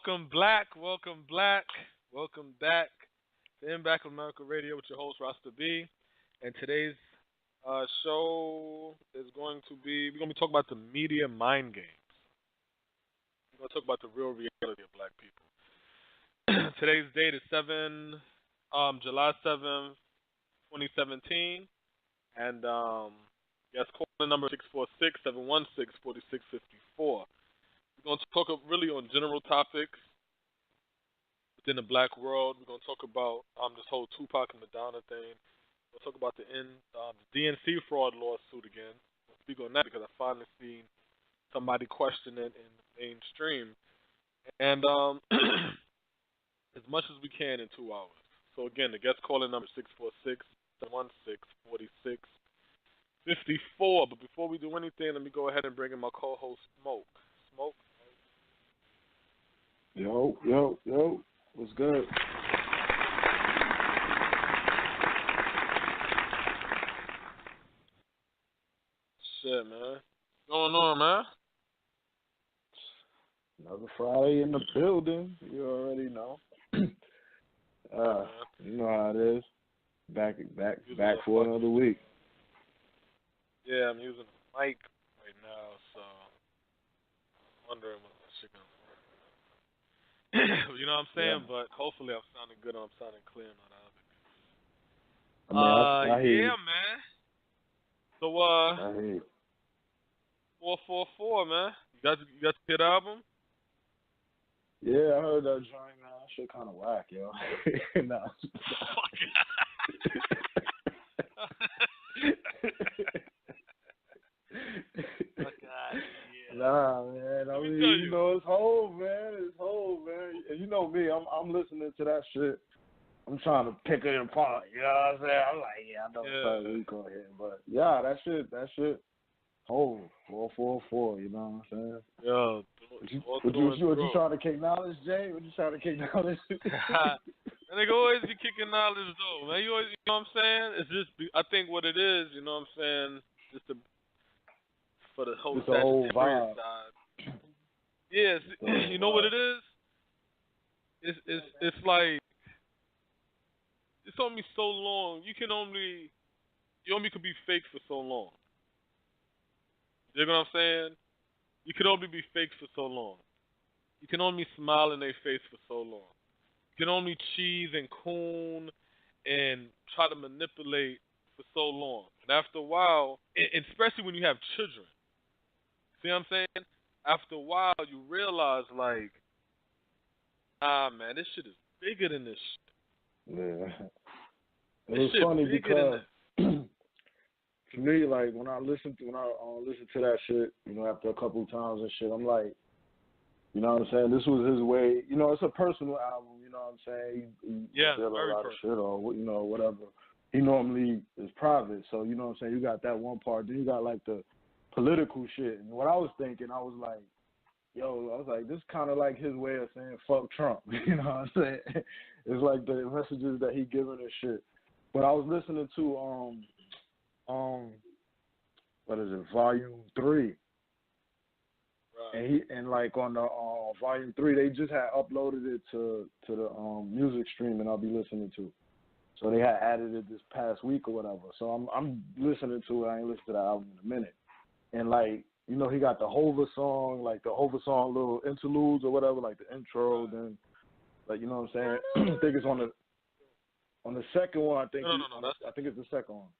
welcome back to In Back America Radio with your host Rasta B. And today's show is going to be we're gonna be talking about the media mind games. We're gonna talk about the real reality of black people. Today's date is July 7th, 2017, and yes, call the number 646-716-4654. We're going to talk really on general topics within the black world. We're going to talk about this whole Tupac and Madonna thing. We'll talk about the DNC fraud lawsuit again. We'll speak on that because I finally seen somebody question it in the mainstream. And as much as we can in 2 hours. So again, the guest calling number 646-716-4654. But before we do anything, let me go ahead and bring in my co-host Smoke. Smoke. Yo. What's good? Shit, man. What's going on, man? Another Friday in the building. You already know. You know how it is. Back for another week. Yeah, I'm using a mic right now, so I'm wondering when that shit gonna work. You know what I'm saying? Yeah. But hopefully I'm sounding good and I'm sounding clear and all that. I hear you. Man. So I hear you. 444, man. You got the hit album? Yeah, I heard that joint. Nah, that shit kind of whack, yo. Nah. Nah, man. I mean, you know, it's Hov, man. And you know me, I'm listening to that shit. I'm trying to pick it apart. You know what I'm saying? I'm like, yeah, I know it's week on here, but yeah, that shit. Hov, 444. You know what I'm saying? Yo, what you trying to kick knowledge, Jay? What you trying to kick knowledge? And they always be kicking knowledge though, man. You know what I'm saying? It's just, I think what it is, you know what I'm saying? Just for the whole vibe. Side. Yes, you know what it is? It's like it's only so long. You only could be fake for so long. You know what I'm saying? You can only be fake for so long. You can only smile in their face for so long. You can only cheese and coon and try to manipulate for so long. And after a while, and especially when you have children, see what I'm saying? After a while, you realize, like, man, this shit is bigger than this shit. Yeah. It was funny because to me, like, when I listen to that shit, you know, after a couple of times and shit, I'm like, you know what I'm saying? This was his way. You know, it's a personal album. You know what I'm saying? He said a lot of shit or, you know, whatever. He normally is private. So, you know what I'm saying? You got that one part. Then you got, like, the political shit. And what I was thinking, I was like, this kind of like his way of saying fuck Trump. You know what I'm saying? It's like the messages that he giving and shit. But I was listening to, what is it, Volume 3. And like on the Volume 3, they just had uploaded it to the music stream, and I'll be listening to. So they had added it this past week or whatever. So I'm listening to it. I ain't listened to that album in a minute. And like, you know, he got the Hova song, little interludes or whatever, like the intro. Then, like, you know what I'm saying? I think it's on the second one. I think it's the second one.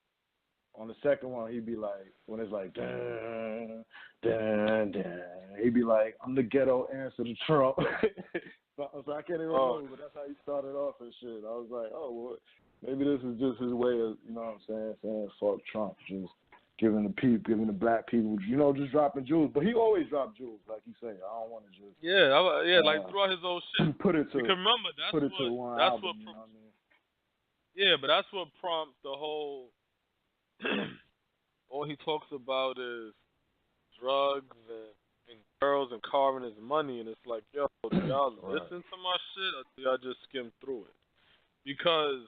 On the second one, he'd be like, when it's like, dun, dun, dun, he'd be like, I'm the ghetto answer to Trump. So I can't even remember, but that's how he started off and shit. I was like, oh, well, maybe this is just his way of, you know what I'm saying fuck Trump, just giving the black people, you know, just dropping jewels. But he always dropped jewels, like you say. I don't want to just like throughout his old shit. Put it to remember that's put it to one album. You know what I mean? Yeah, but that's what prompts the whole. All he talks about is drugs and girls and carving his money, and it's like, yo, do y'all listen to my shit, or do y'all just skim through it? Because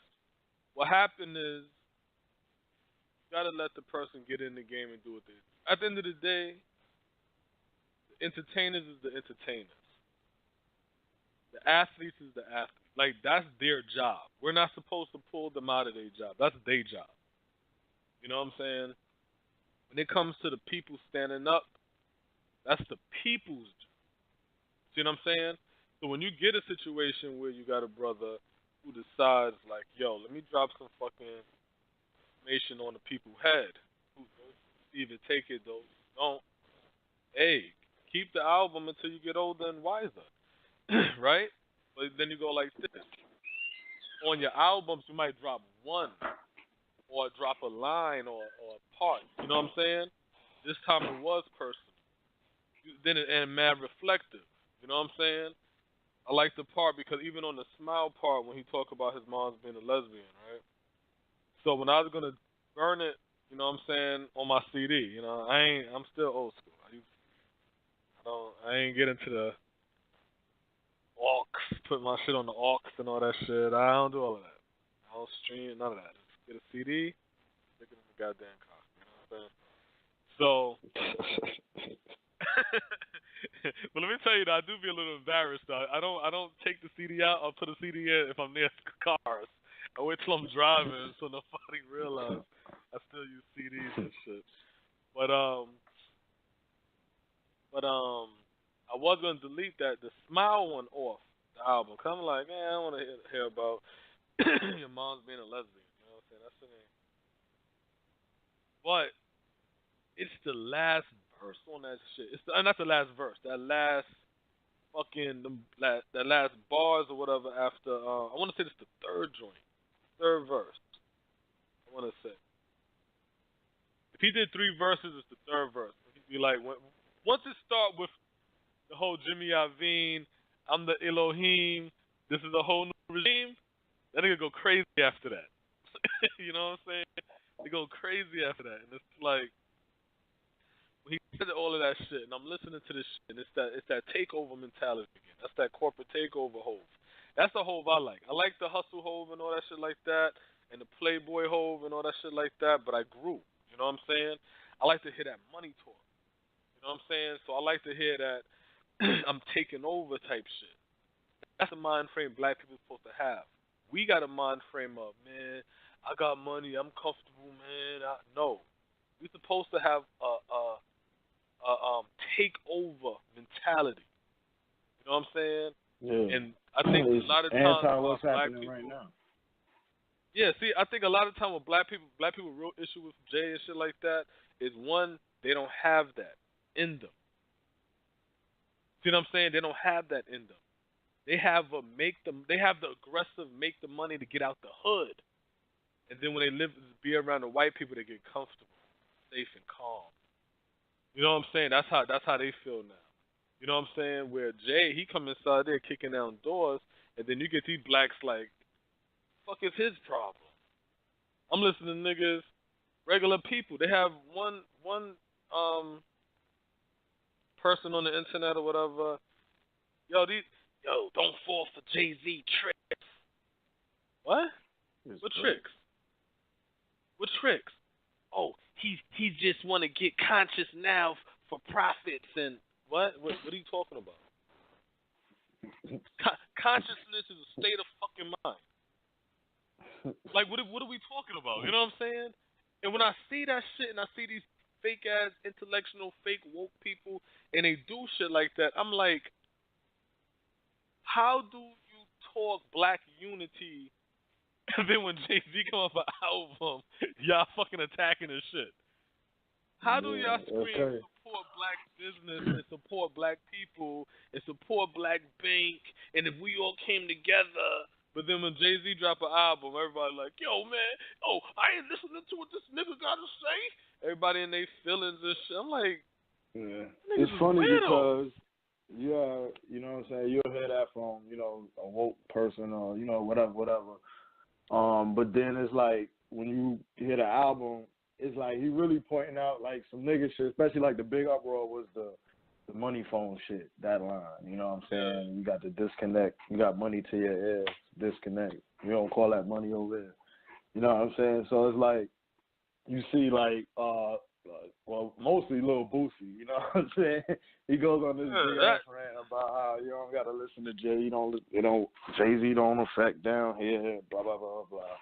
what happened is, you gotta let the person get in the game and do what they do. At the end of the day, the entertainers is the entertainers. The athletes is the athletes. Like, that's their job. We're not supposed to pull them out of their job. That's their job. You know what I'm saying? When it comes to the people standing up, that's the people's job. See what I'm saying? So when you get a situation where you got a brother who decides, like, yo, let me drop some fucking information on the people's head, who either take it, those who don't, hey, keep the album until you get older and wiser, right? But then you go like this. On your albums, you might drop one or drop a line or a part. You know what I'm saying? This time it was personal. Then it and mad reflective. You know what I'm saying? I like the part because even on the smile part when he talked about his mom's being a lesbian, right? So when I was gonna burn it, you know what I'm saying, on my CD, you know, I'm still old school. I ain't get into the aux, put my shit on the aux and all that shit. I don't do all of that. I don't stream none of that. Just get a CD, stick it in the goddamn car. You know what I'm saying? So, but let me tell you that I do be a little embarrassed. I don't take the CD out. I'll put a CD in if I'm near cars. I wait till I'm driving so nobody realize I still use CDs and shit. But I was gonna delete the Smile one off the album. Cause I'm like, man, I don't want to hear about your mom's being a lesbian. You know what I'm saying? That's the name. But it's the last verse on that shit. Not the last verse. That last fucking that last bars or whatever after. I want to say it's the third joint, third verse. I want to say if he did three verses, it's the third verse. He'd be like, once it start with the whole Jimmy Iovine, I'm the Elohim, this is a whole new regime, that nigga go crazy after that. You know what I'm saying? They go crazy after that. And it's like, when he said all of that shit, and I'm listening to this shit, and it's that takeover mentality again. That's that corporate takeover hove. That's the hove I like. I like the hustle hove and all that shit like that, and the playboy hove and all that shit like that, but I grew. You know what I'm saying? I like to hear that money talk. You know what I'm saying? So I like to hear that I'm taking over type shit. That's the mind frame black people are supposed to have. We got a mind frame of, man, I got money, I'm comfortable, man. No. We're supposed to have a take over mentality. You know what I'm saying? Yeah. And I think It's a lot of times anti what's black happening people, right now. yeah, see, I think a lot of time with black people real issue with Jay and shit like that is one, they don't have that in them. See what I'm saying? They don't have that in them. They have they have the aggressive make the money to get out the hood. And then when they be around the white people, they get comfortable, safe and calm. You know what I'm saying? That's how they feel now. You know what I'm saying? Where Jay, he come inside there kicking down doors, and then you get these blacks like, fuck is his problem? I'm listening to niggas, regular people. They have one person on the internet or whatever. Yo, don't fall for Jay-Z tricks. What? What tricks? What tricks? Oh, he just want to get conscious now for profits and what? What are you talking about? Consciousness is a state of fucking mind. Like, what are we talking about? You know what I'm saying? And when I see that shit and I see these fake ass intellectual, fake woke people, and they do shit like that, I'm like, how do you talk black unity? And then when Jay-Z come up with an album, y'all fucking attacking his shit. How do y'all scream support black business and support black people and support black bank? And if we all came together, but then when Jay-Z drop an album, everybody like, yo man, I ain't listening to what this nigga gotta say. Everybody in their feelings and shit. I'm like, yeah, it's funny because yeah, you know what I'm saying. You'll hear that from a woke person or whatever. But then it's like when you hear the album, it's like he really pointing out like some nigga shit, especially like the big uproar was the money phone shit, that line. You know what I'm saying? You got the disconnect. You got money to your ears, disconnect. You don't call that money over there. You know what I'm saying? So it's like you see like well, mostly Lil Boosie, you know what I'm saying? He goes on this big ass rant about how you don't gotta listen to Jay, Jay-Z don't affect down here, blah blah blah blah,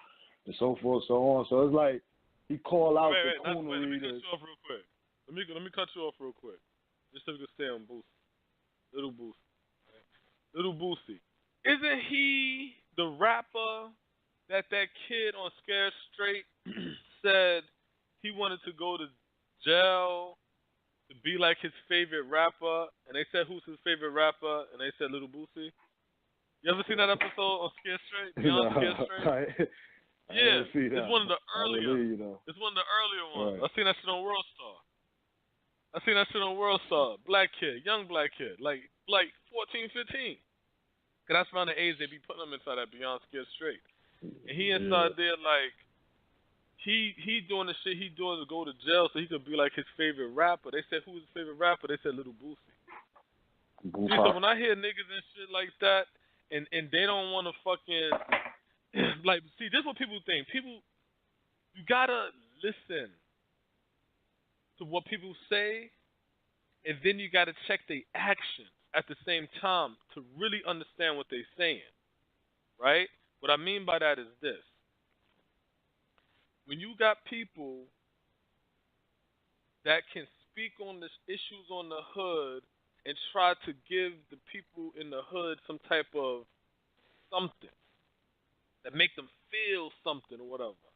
and so forth, so on. So it's like he call out the coonery. Let me cut you off real quick. Let me cut you off real quick, just so we can stay on Boosie, Little Boosie, right? Little Boosie. Isn't he the rapper that kid on Scared Straight said he wanted to go to jail to be like his favorite rapper, and they said who's his favorite rapper, and they said Little Boosie. You ever seen that episode on Scared Straight? Beyond Scared Straight? Yeah, it's one of the earlier. It's one of the earlier ones. Right. I seen that shit on World Star. Black kid, young black kid, like 14, 15. Cause that's around the age they be putting them inside that Beyond Scared Straight, and he inside there like. He doing the shit he doing to go to jail so he could be like his favorite rapper. They said who's his favorite rapper? They said Little Boosie. See, so when I hear niggas and shit like that, and they don't want to fucking like, see, this is what people think. People, you gotta listen to what people say, and then you gotta check their actions at the same time to really understand what they're saying. Right? What I mean by that is this. When you got people that can speak on the issues on the hood and try to give the people in the hood some type of something that make them feel something or whatever,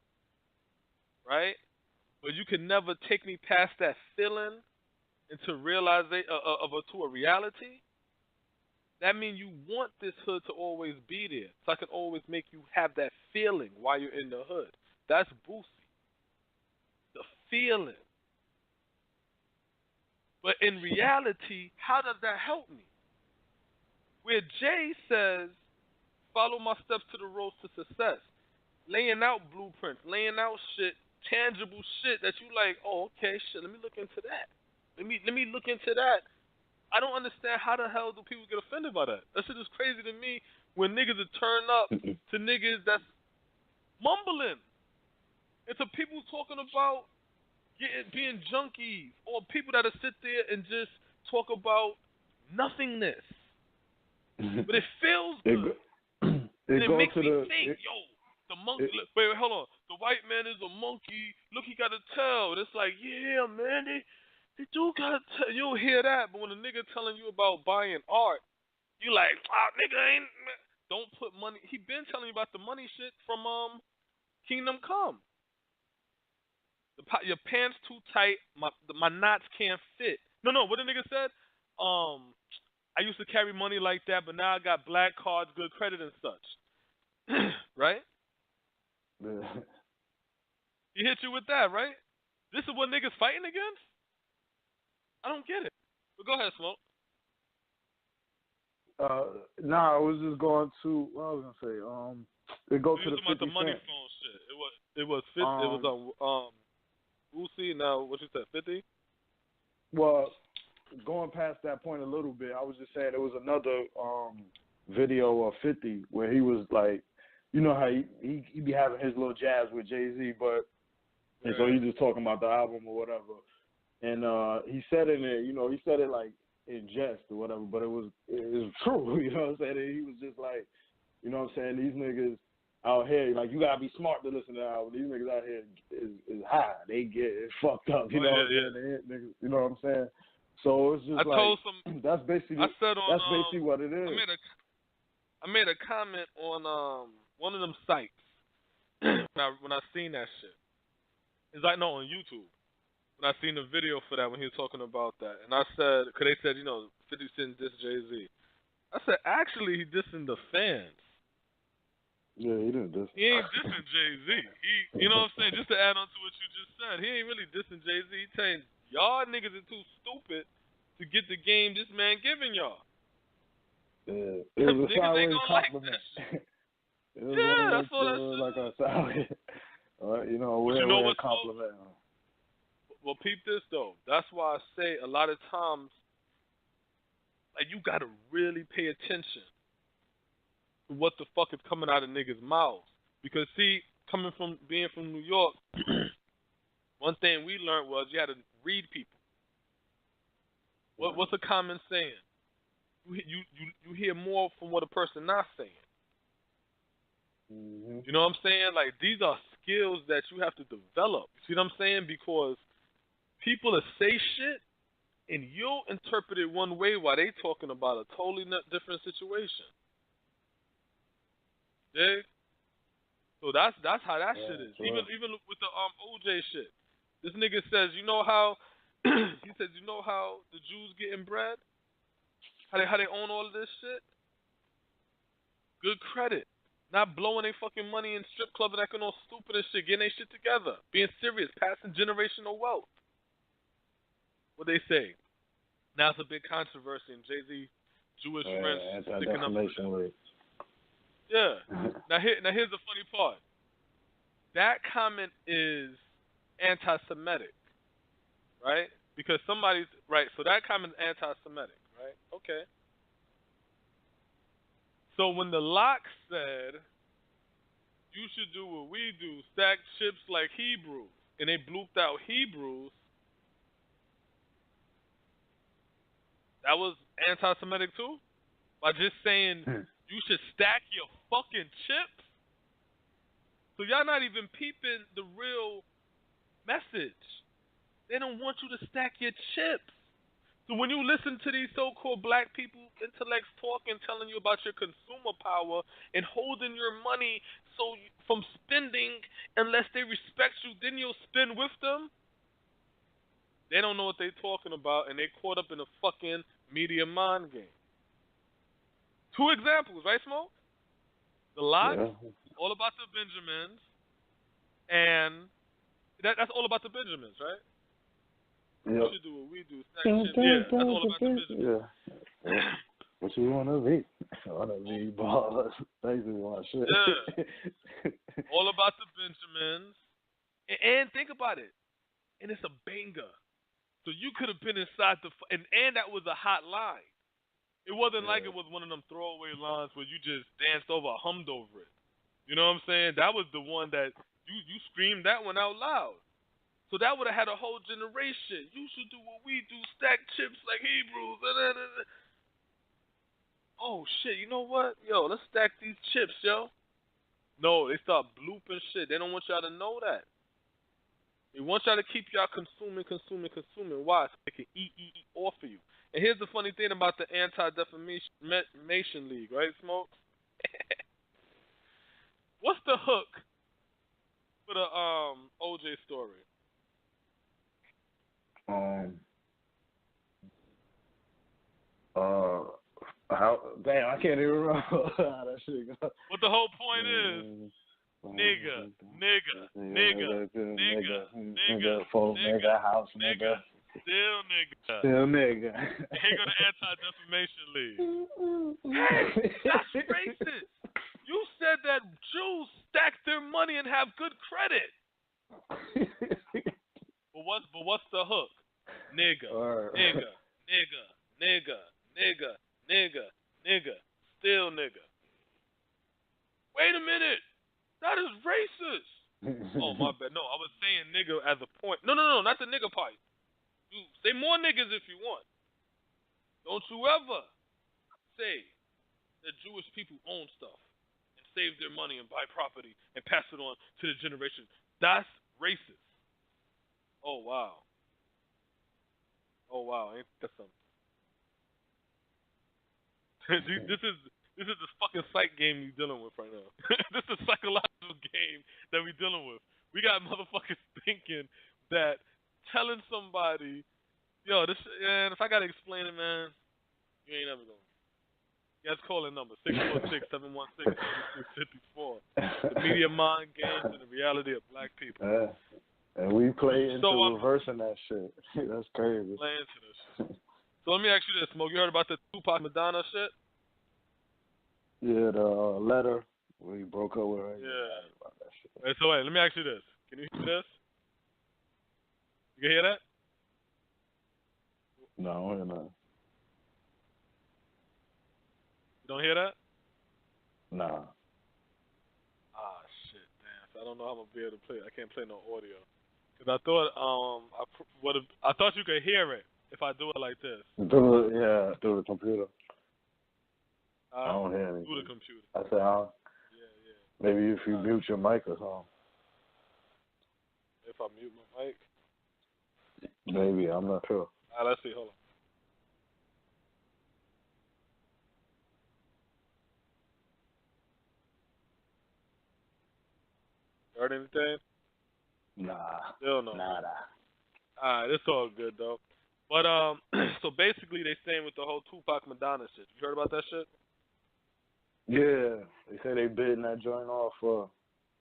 right? But you can never take me past that feeling into to a reality. That means you want this hood to always be there, so I can always make you have that feeling while you're in the hood. That's Boosie. The feeling. But in reality, how does that help me? Where Jay says, follow my steps to the road to success. Laying out blueprints, laying out shit, tangible shit that you like, oh, okay, shit, let me look into that. Let me look into that. I don't understand how the hell do people get offended by that. That shit is crazy to me when niggas are turn up to niggas that's mumbling. And to people talking about being junkies, or people that sit there and just talk about nothingness. But it feels good. It makes me think, the monkey. Wait, hold on. The white man is a monkey. Look, he got a tail. And it's like, yeah, man, they do got a tail. You'll hear that, but when a nigga telling you about buying art, you like, nigga ain't. Don't put money. He been telling you about the money shit from Kingdom Come. Your pants too tight. My knots can't fit. No. What the nigga said? I used to carry money like that, but now I got black cards, good credit, and such. Right? He hit you with that, right? This is what niggas fighting against? I don't get it. But go ahead, Smoke. I was just going to. What I was gonna say. It goes to the 50 about the money phone shit. It was 50. It was on. Boosie, now what you said, 50? Well, going past that point a little bit, I was just saying there was another video of 50 where he was like, you know how he be having his little jabs with Jay-Z, but and so he's just talking about the album or whatever. And he said in it, he said it like in jest or whatever, but it was true, you know what I'm saying? And he was just like, you know what I'm saying, these niggas out here, like, you gotta be smart to listen to the album. These niggas out here is high. They get fucked up, you know what I'm saying? Niggas, you know what I'm saying? So it's just that's basically what it is. I made a comment on one of them sites when I seen that shit. It's like, no, on YouTube. When I seen the video for that when he was talking about that. And I said, because they said, 50 Cent diss Jay-Z. I said, actually, he dissing the fans. Yeah, he didn't diss. He ain't dissing Jay-Z. You know what I'm saying? Just to add on to what you just said, he ain't really dissing Jay-Z. He saying, y'all niggas are too stupid to get the game this man giving y'all. Yeah, it was a sideways compliment. That's all that shit. Like a sideways, we're a compliment. Well, peep this, though. That's why I say a lot of times, like, you got to really pay attention to what the fuck is coming out of niggas' mouths. Because, see, being from New York, One thing we learned was you had to read people. What's a common saying? You hear more from what a person not saying. Mm-hmm. You know what I'm saying? Like, these are skills that you have to develop. You see what I'm saying? Because people will say shit, and you'll interpret it one way while they talking about a totally different situation. Yeah. So that's how that shit is. Sure. Even with the OJ shit. This nigga says, you know how he says, you know how the Jews getting bread? How they own all of this shit? Good credit. Not blowing their fucking money in strip clubs and acting all stupid and shit, getting their shit together. Being serious, passing generational wealth. What they say. Now it's a big controversy in Jay-Z Jewish friends sticking up for them. Yeah. Now here's the funny part. That comment is anti-Semitic, right? Because somebody's right. So that comment is anti-Semitic, right? Okay. So when the Lock said, you should do what we do, stack chips like Hebrews, and they blooped out Hebrews, that was anti-Semitic too? By just saying you should stack your fucking chips? So y'all not even peeping the real message. They don't want you to stack your chips. So when you listen to these so-called black people, intellects talking, telling you about your consumer power and holding your money from spending unless they respect you, then you'll spend with them. They don't know what they're talking about, and they caught up in a fucking media mind game. Two examples, right, Smoke? The Lot, all about the Benjamins, and that's all about the Benjamins, right? Yep. We should do what we do. Yeah, that's all about the Benjamins. Yeah. What you want to be? I want to be ballers. Basically, want shit. Yeah. All about the Benjamins. And think about it. And it's a banger. So you could have been inside and that was a hot line. It wasn't like it was one of them throwaway lines where you just danced over, hummed over it. You know what I'm saying? That was the one that you screamed that one out loud. So that would have had a whole generation. You should do what we do, stack chips like Hebrews. Oh shit, you know what? Yo, let's stack these chips, yo. No, they start blooping shit. They don't want y'all to know that. They want y'all to keep y'all consuming. Why? So they can eat off of you. And here's the funny thing about the Anti-Defamation League, right, Smoke? What's the hook for the OJ story? How? Damn, I can't even remember how that shit goes. What the whole point is? Nigga, full nigga, house nigga. Still nigga. And here go the Anti-Defamation League. Hey, that's racist. You said that Jews stack their money and have good credit. But what's the hook? Nigga. Still nigga. Wait a minute. That is racist. Oh, my bad. No, I was saying nigga as a point. No, not the nigga part. You say more niggas if you want. Don't you ever say that Jewish people own stuff and save their money and buy property and pass it on to the generation. That's racist. Oh, wow. Ain't that something? This is the fucking psych game we dealing with right now. This is a psychological game that we dealing with. We got motherfuckers thinking that telling somebody, yo, this, and if I gotta explain it, man, you ain't never gonna. Yes, call in number 646-716-7654. The media mind games and the reality of black people. And we play into reversing that shit. That's crazy. Play into this shit. So let me ask you this, Smoke. You heard about the Tupac Madonna shit? Yeah, the letter where he broke up with her. Yeah. About that shit. Hey, so wait, let me ask you this. Can you hear this? You can hear that? No, we're not. You don't hear that? Nah. Ah, shit, damn. So I don't know how I'm going to be able to play it. I can't play no audio. Because I thought I thought you could hear it if I do it like this. Through the computer. I don't hear anything. Through the computer. I said, Yeah. maybe if you mute your mic or something. If I mute my mic. Maybe, I'm not sure. All right, let's see. Hold on. Heard anything? Nah. Still no. Nada. Alright, it's all good though. But so basically they saying with the whole Tupac Madonna shit. You heard about that shit? Yeah, they say they bidding that joint off for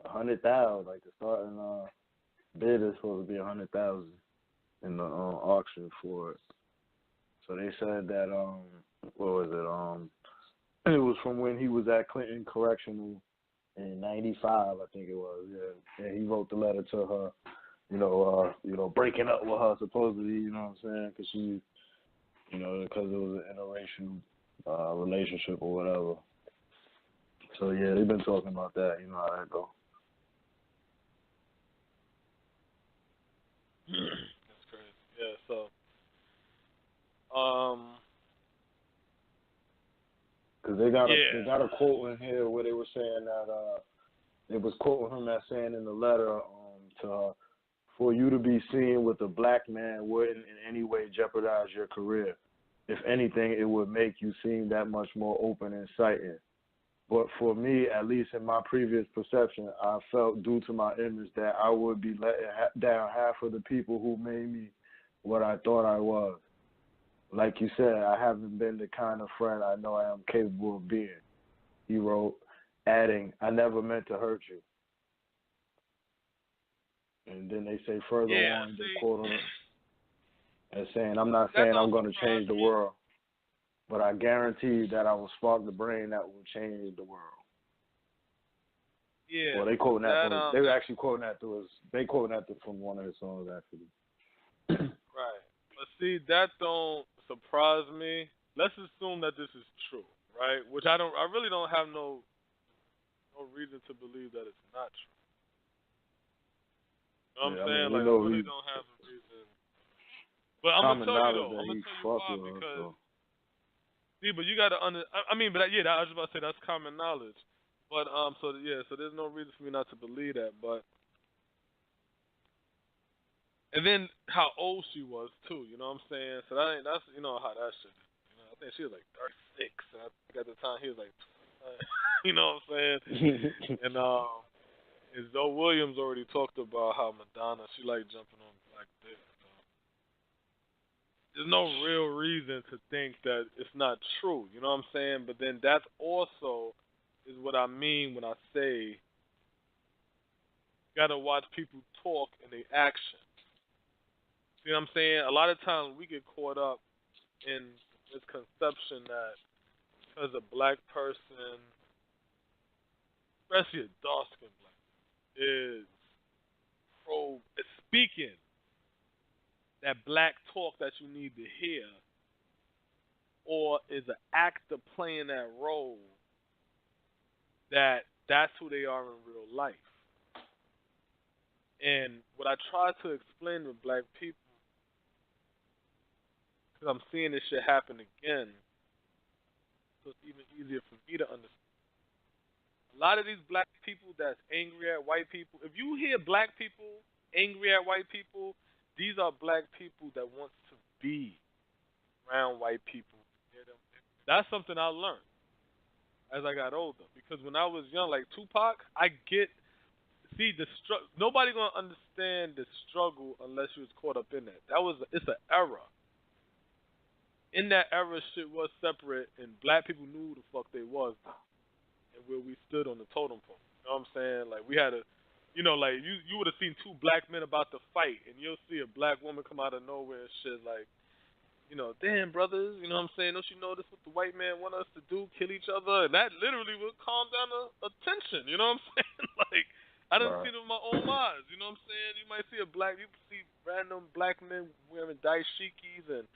100,000. Like the starting bid is supposed to be 100,000 in the auction for it. So they said that what was it? It was from when he was at Clinton Correctional in '95, I think it was. Yeah, and he wrote the letter to her, breaking up with her supposedly. You know what I'm saying? Because she, because it was an interracial relationship or whatever. So yeah, they've been talking about that. You know how that go. That's crazy. Yeah, so because they got a quote in here where they were saying that they was quoting him as saying in the letter to her, for you to be seen with a black man wouldn't in any way jeopardize your career. If anything, it would make you seem that much more open and exciting. But for me, at least in my previous perception, I felt due to my image that I would be letting down half of the people who made me what I thought I was. Like you said, I haven't been the kind of friend I know I am capable of being. He wrote, adding, I never meant to hurt you. And then they say further on, they quote him as saying, I'm not saying I'm going to change the world, but I guarantee that I will spark the brain that will change the world. Yeah. Well, they quoting that. They were actually quoting that they quoting that from one of his songs, actually. Right. But see, that don't surprise me. Let's assume that this is true, right? Which I really don't have no reason to believe that it's not true. You know what I'm saying? Like, I really don't have a reason. But I'm gonna tell you though. I'm gonna tell you why because. See, but you gotta I mean, but yeah, I was about to say that's common knowledge. But so there's no reason for me not to believe that. But and then how old she was too. You know what I'm saying? So that's how that shit is. I think she was like 36, and I think at the time he was like, you know what I'm saying? And Zoe Williams already talked about how Madonna she like jumping on black dick. So there's no real reason to think that it's not true. You know what I'm saying? But then that's also is what I mean when I say you gotta watch people talk and they action. See what I'm saying? A lot of times we get caught up in this conception that because a black person, especially a dark-skinned black person, is speaking that black talk that you need to hear, or is an actor playing that role, that's who they are in real life. And what I try to explain to black people, because I'm seeing this shit happen again, so it's even easier for me to understand. A lot of these black people that's angry at white people, if you hear black people angry at white people, these are black people that want to be around white people. That's something I learned as I got older. Because when I was young, like Tupac, nobody gonna understand the struggle unless you was caught up in that. It's an era. In that era, shit was separate, and black people knew who the fuck they was, and where we stood on the totem pole. You know what I'm saying? Like we had like you would have seen two black men about to fight, and you'll see a black woman come out of nowhere and shit like, damn brothers, you know what I'm saying? Don't you know this what the white man want us to do? Kill each other, and that literally would calm down a tension. You know what I'm saying? Like I done seen it with my own eyes. You know what I'm saying? You might see you see random black men wearing dashikis and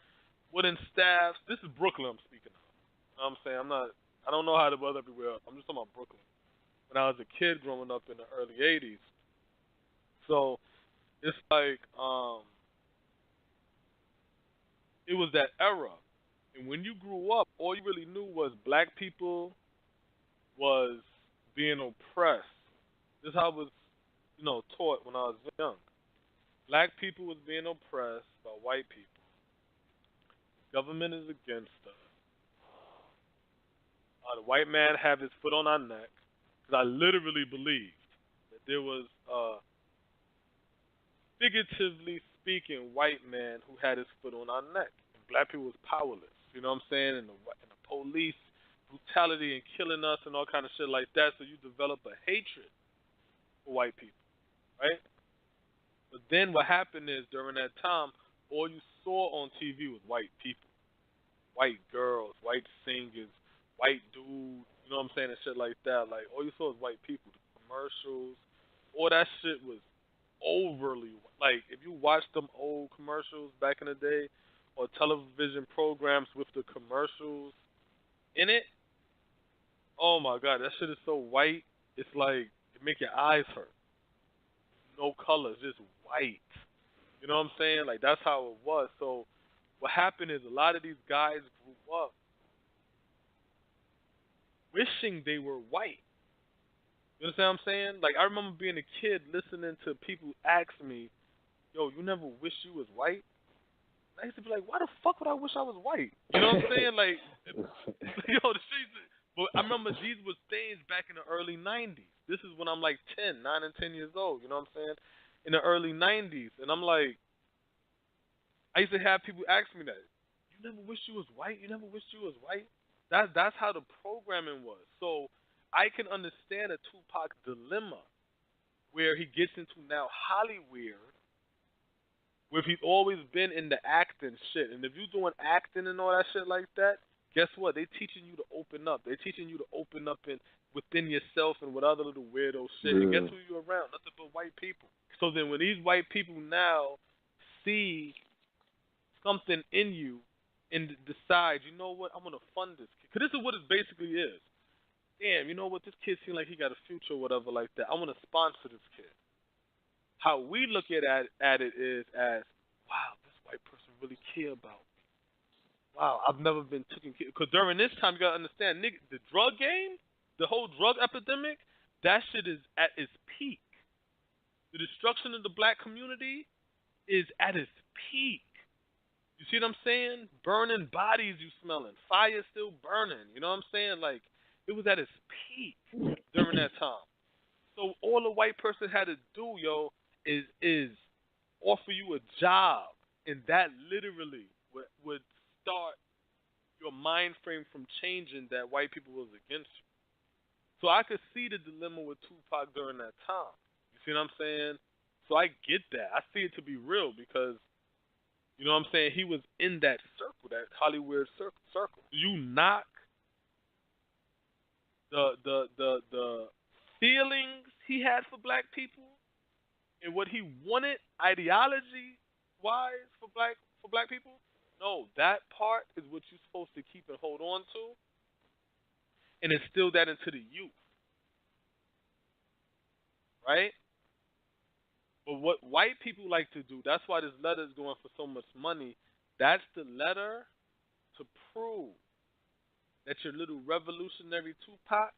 wooden staffs. This is Brooklyn I'm speaking of. You know what I'm saying? I don't know how it was everywhere else. I'm just talking about Brooklyn. When I was a kid growing up in the early 80s. So It's like it was that era, and when you grew up, all you really knew was black people was being oppressed. This is how it was, taught when I was young. Black people was being oppressed by white people. Government is against us. The white man have his foot on our neck. Because I literally believed that there was figuratively speaking, white man who had his foot on our neck. And black people was powerless. You know what I'm saying? And the police brutality and killing us and all kind of shit like that. So you develop a hatred for white people, right? But then what happened is during that time, all you saw on TV was white people, white girls, white singers, white dudes. You know what I'm saying? And shit like that. Like all you saw was white people. The commercials, all that shit was overly like if you watch them old commercials back in the day or television programs with the commercials in it, oh my god, that shit is so white. It's like it make your eyes hurt. No colors, just white. You know what I'm saying? Like that's how it was. So what happened is a lot of these guys grew up wishing they were white. You understand what I'm saying? Like I remember being a kid listening to people ask me, "Yo, you never wish you was white?" I used to be like, why the fuck would I wish I was white? You know what I'm saying? Like, the streets. But I remember these were things back in the early 90s. This is when I'm like 9 and 10 years old. You know what I'm saying? In the early 90s. And I'm like, I used to have people ask me that. You never wish you was white? You never wished you was white? That's how the programming was. So I can understand a Tupac dilemma where he gets into now Hollywood where he's always been in the acting shit. And if you're doing acting and all that shit like that, guess what? They teaching you to open up. They're teaching you to open up within yourself and with other little weirdo shit. And guess who you're around? Nothing but white people. So then when these white people now see something in you and decide, you know what, I'm going to fund this kid. Because this is what it basically is. Damn, you know what, this kid seems like he got a future or whatever like that. I want to sponsor this kid. How we look at it is as, wow, this white person really care about me. Wow, I've never been taken care. Because during this time, you gotta understand, nigga, the drug game, the whole drug epidemic, that shit is at its peak. The destruction of the black community is at its peak. You see what I'm saying? Burning bodies, you smelling. Fire still burning. You know what I'm saying? Like it was at its peak during that time. So all a white person had to do, yo, is offer you a job, and that literally would start your mind frame from changing that white people was against you. So I could see the dilemma with Tupac during that time. You see what I'm saying? So I get that. I see it to be real because you know what I'm saying. He was in that circle, that Hollywood circle. You knock the feelings he had for black people and what he wanted ideology wise for black people. No, that part is what you're supposed to keep and hold on to and instill that into the youth. Right? But what white people like to do, that's why this letter is going for so much money. That's the letter to prove that your little revolutionary Tupac,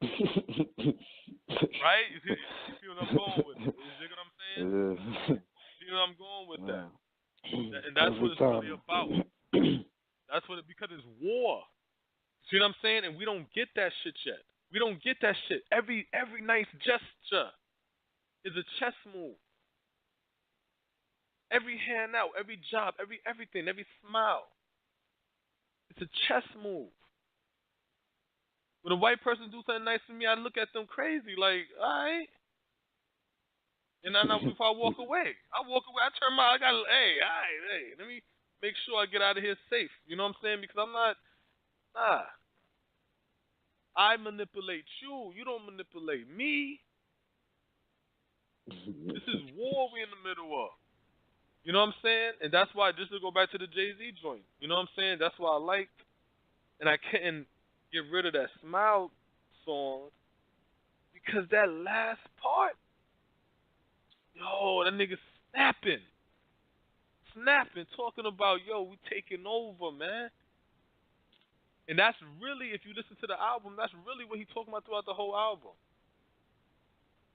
right? You see what I'm going with? You see what I'm saying? Yeah. You see what I'm going with that? And that's what it's really about. That's what because it's war. See what I'm saying? And we don't get that shit yet. We don't get that shit. Every nice gesture is a chess move. Every handout, every job, everything, every smile. It's a chess move. When a white person do something nice to me, I look at them crazy, like, all right. And then before I walk away, I turn my, hey, let me make sure I get out of here safe. You know what I'm saying? Because I'm not, I manipulate you. You don't manipulate me. This is war we in the middle of. You know what I'm saying? And that's why, just to go back to the Jay-Z joint, you know what I'm saying? That's why I liked, and I couldn't get rid of that Smile song because that last part, Yo, that nigga snapping, talking about, yo, we taking over, man. And that's really, if you listen to the album, that's really what he talking about throughout the whole album.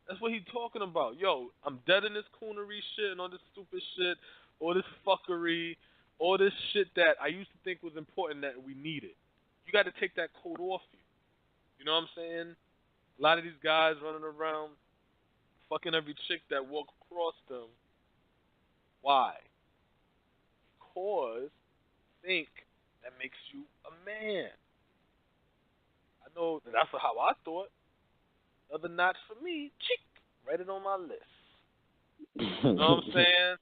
That's what he talking about. Yo, I'm dead in this coonery shit and all this stupid shit, all this fuckery, all this shit that I used to think was important that we needed. You got to take that coat off you. You know what I'm saying? A lot of these guys running around fucking every chick that walk across them. Why? Because think that makes you a man. I know that's how I thought. Another notch for me, chick. Write it on my list. You know what I'm saying?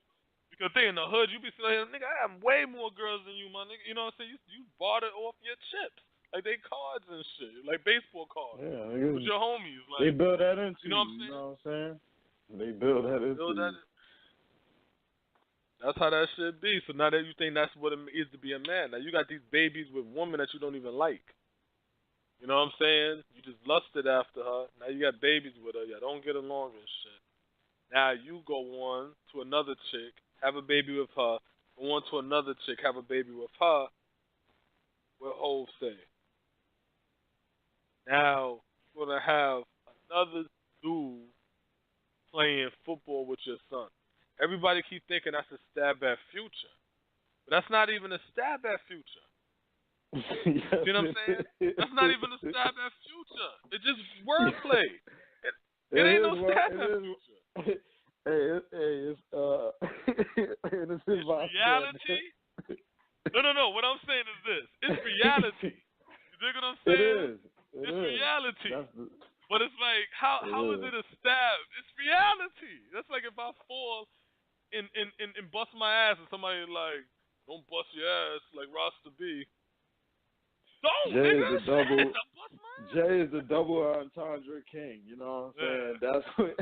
Because they in the hood, you be saying, nigga, I have way more girls than you, my nigga. You know what I'm saying? You barter off your chips. Like they cards and shit. Like baseball cards. Yeah, With your homies. Like, they build that into you. Know what I'm saying? You know what I'm saying? They build that into you. That's how that should be. So now that you think that's what it is to be a man, now you got these babies with women that you don't even like. You know what I'm saying? You just lusted after her. Now you got babies with her. You don't get along and shit. Now you go on to another chick, have a baby with her. Go on to another chick, have a baby with her. What Hov say? Now you're gonna have another dude playing football with your son. Everybody keep thinking that's a stab at Future. But that's not even a stab at Future. Yes, You know what I'm saying? That's not even a stab at Future. It's just wordplay. It ain't no stab at Future. It's this is reality. No. What I'm saying is this. It's reality. You dig what I'm saying? It's reality. But it's like, how is it a stab? It's reality. That's like if I fall and bust my ass and somebody like, don't bust your ass like Rasta B. Don't, Jay nigga. Is the double, Jay is the double entendre king. You know what I'm saying? That's what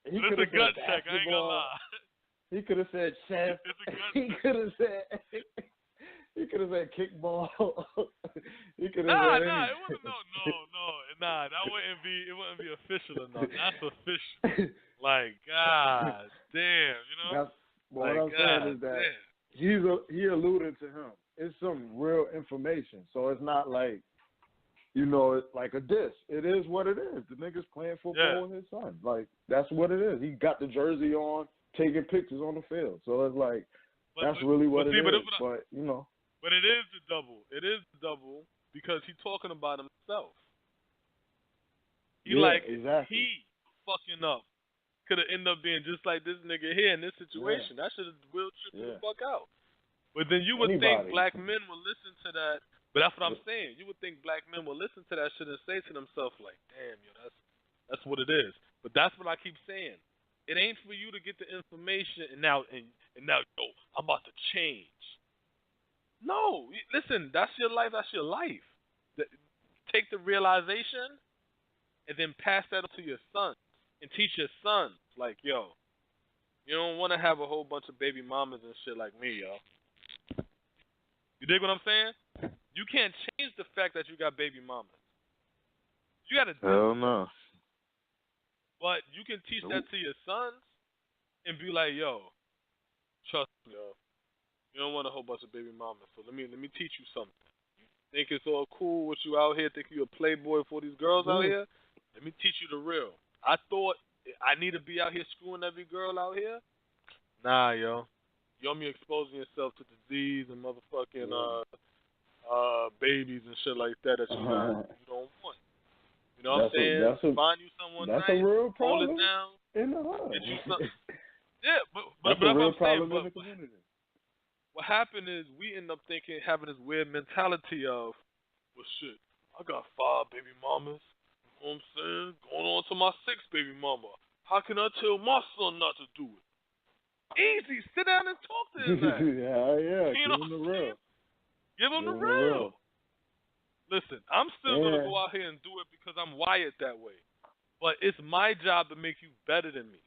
he could have said. Gut check. I ain't gonna lie. He could have said chef. He could have said. He could have said kickball. He could have said Nah. It wasn't. No. Nah, that wouldn't be. It wouldn't be official enough. That's official. Like, God damn, you know. That's, what like, I'm saying is that he alluded to him. It's some real information, so it's not like, it's like a diss. It is what it is. The nigga's playing football with his son. Like, that's what it is. He got the jersey on, taking pictures on the field. So it's like, that's really what it is. But But it is the double. It is the double because he's talking about himself. He exactly. he fucking up. Could have ended up being just like this nigga here in this situation. That should have will trip the fuck out. But then you would think black men will listen to that. But that's what I'm saying. You would think black men will listen to that shit and say to themselves like, damn, that's what it is. But that's what I keep saying. It ain't for you to get the information and now, yo, I'm about to change. No, listen, that's your life. That's your life. Take the realization and then pass that on to your sons and teach your sons like, yo, you don't want to have a whole bunch of baby mamas and shit like me, yo. You dig what I'm saying? You can't change the fact that you got baby mamas. You got to do Hell no. But you can teach that to your sons and be like, yo, trust me, yo. You don't want a whole bunch of baby mamas. So let me teach you something. You think it's all cool with you out here, think you a playboy for these girls out here? Let me teach you the real. I thought I need to be out here screwing every girl out here? Nah, yo. You want me exposing yourself to disease and motherfucking babies and shit like that you don't want. You know what I'm saying? Find you someone that's nice, a real problem hold it down, in the hood. get you some. Yeah, but that's a real problem in the community. What happened is we end up having this weird mentality of, well, shit, I got 5 baby mamas. You know what I'm saying? Going on to my 6th baby mama. How can I tell my son not to do it? Easy. Sit down and talk to his ass. Yeah. Give him the real. Give him the real. Listen, I'm still going to go out here and do it because I'm wired that way. But it's my job to make you better than me.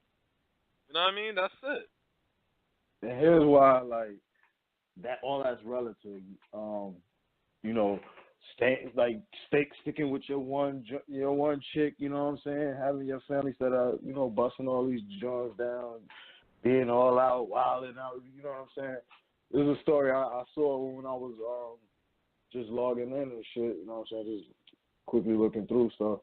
You know what I mean? That's it. And here's why, all that's relative. sticking with your one chick, you know what I'm saying? Having your family set up, busting all these joints down, being all out, wilding out, you know what I'm saying? This is a story I saw when I was just logging in and shit, you know what I'm saying? Just quickly looking through stuff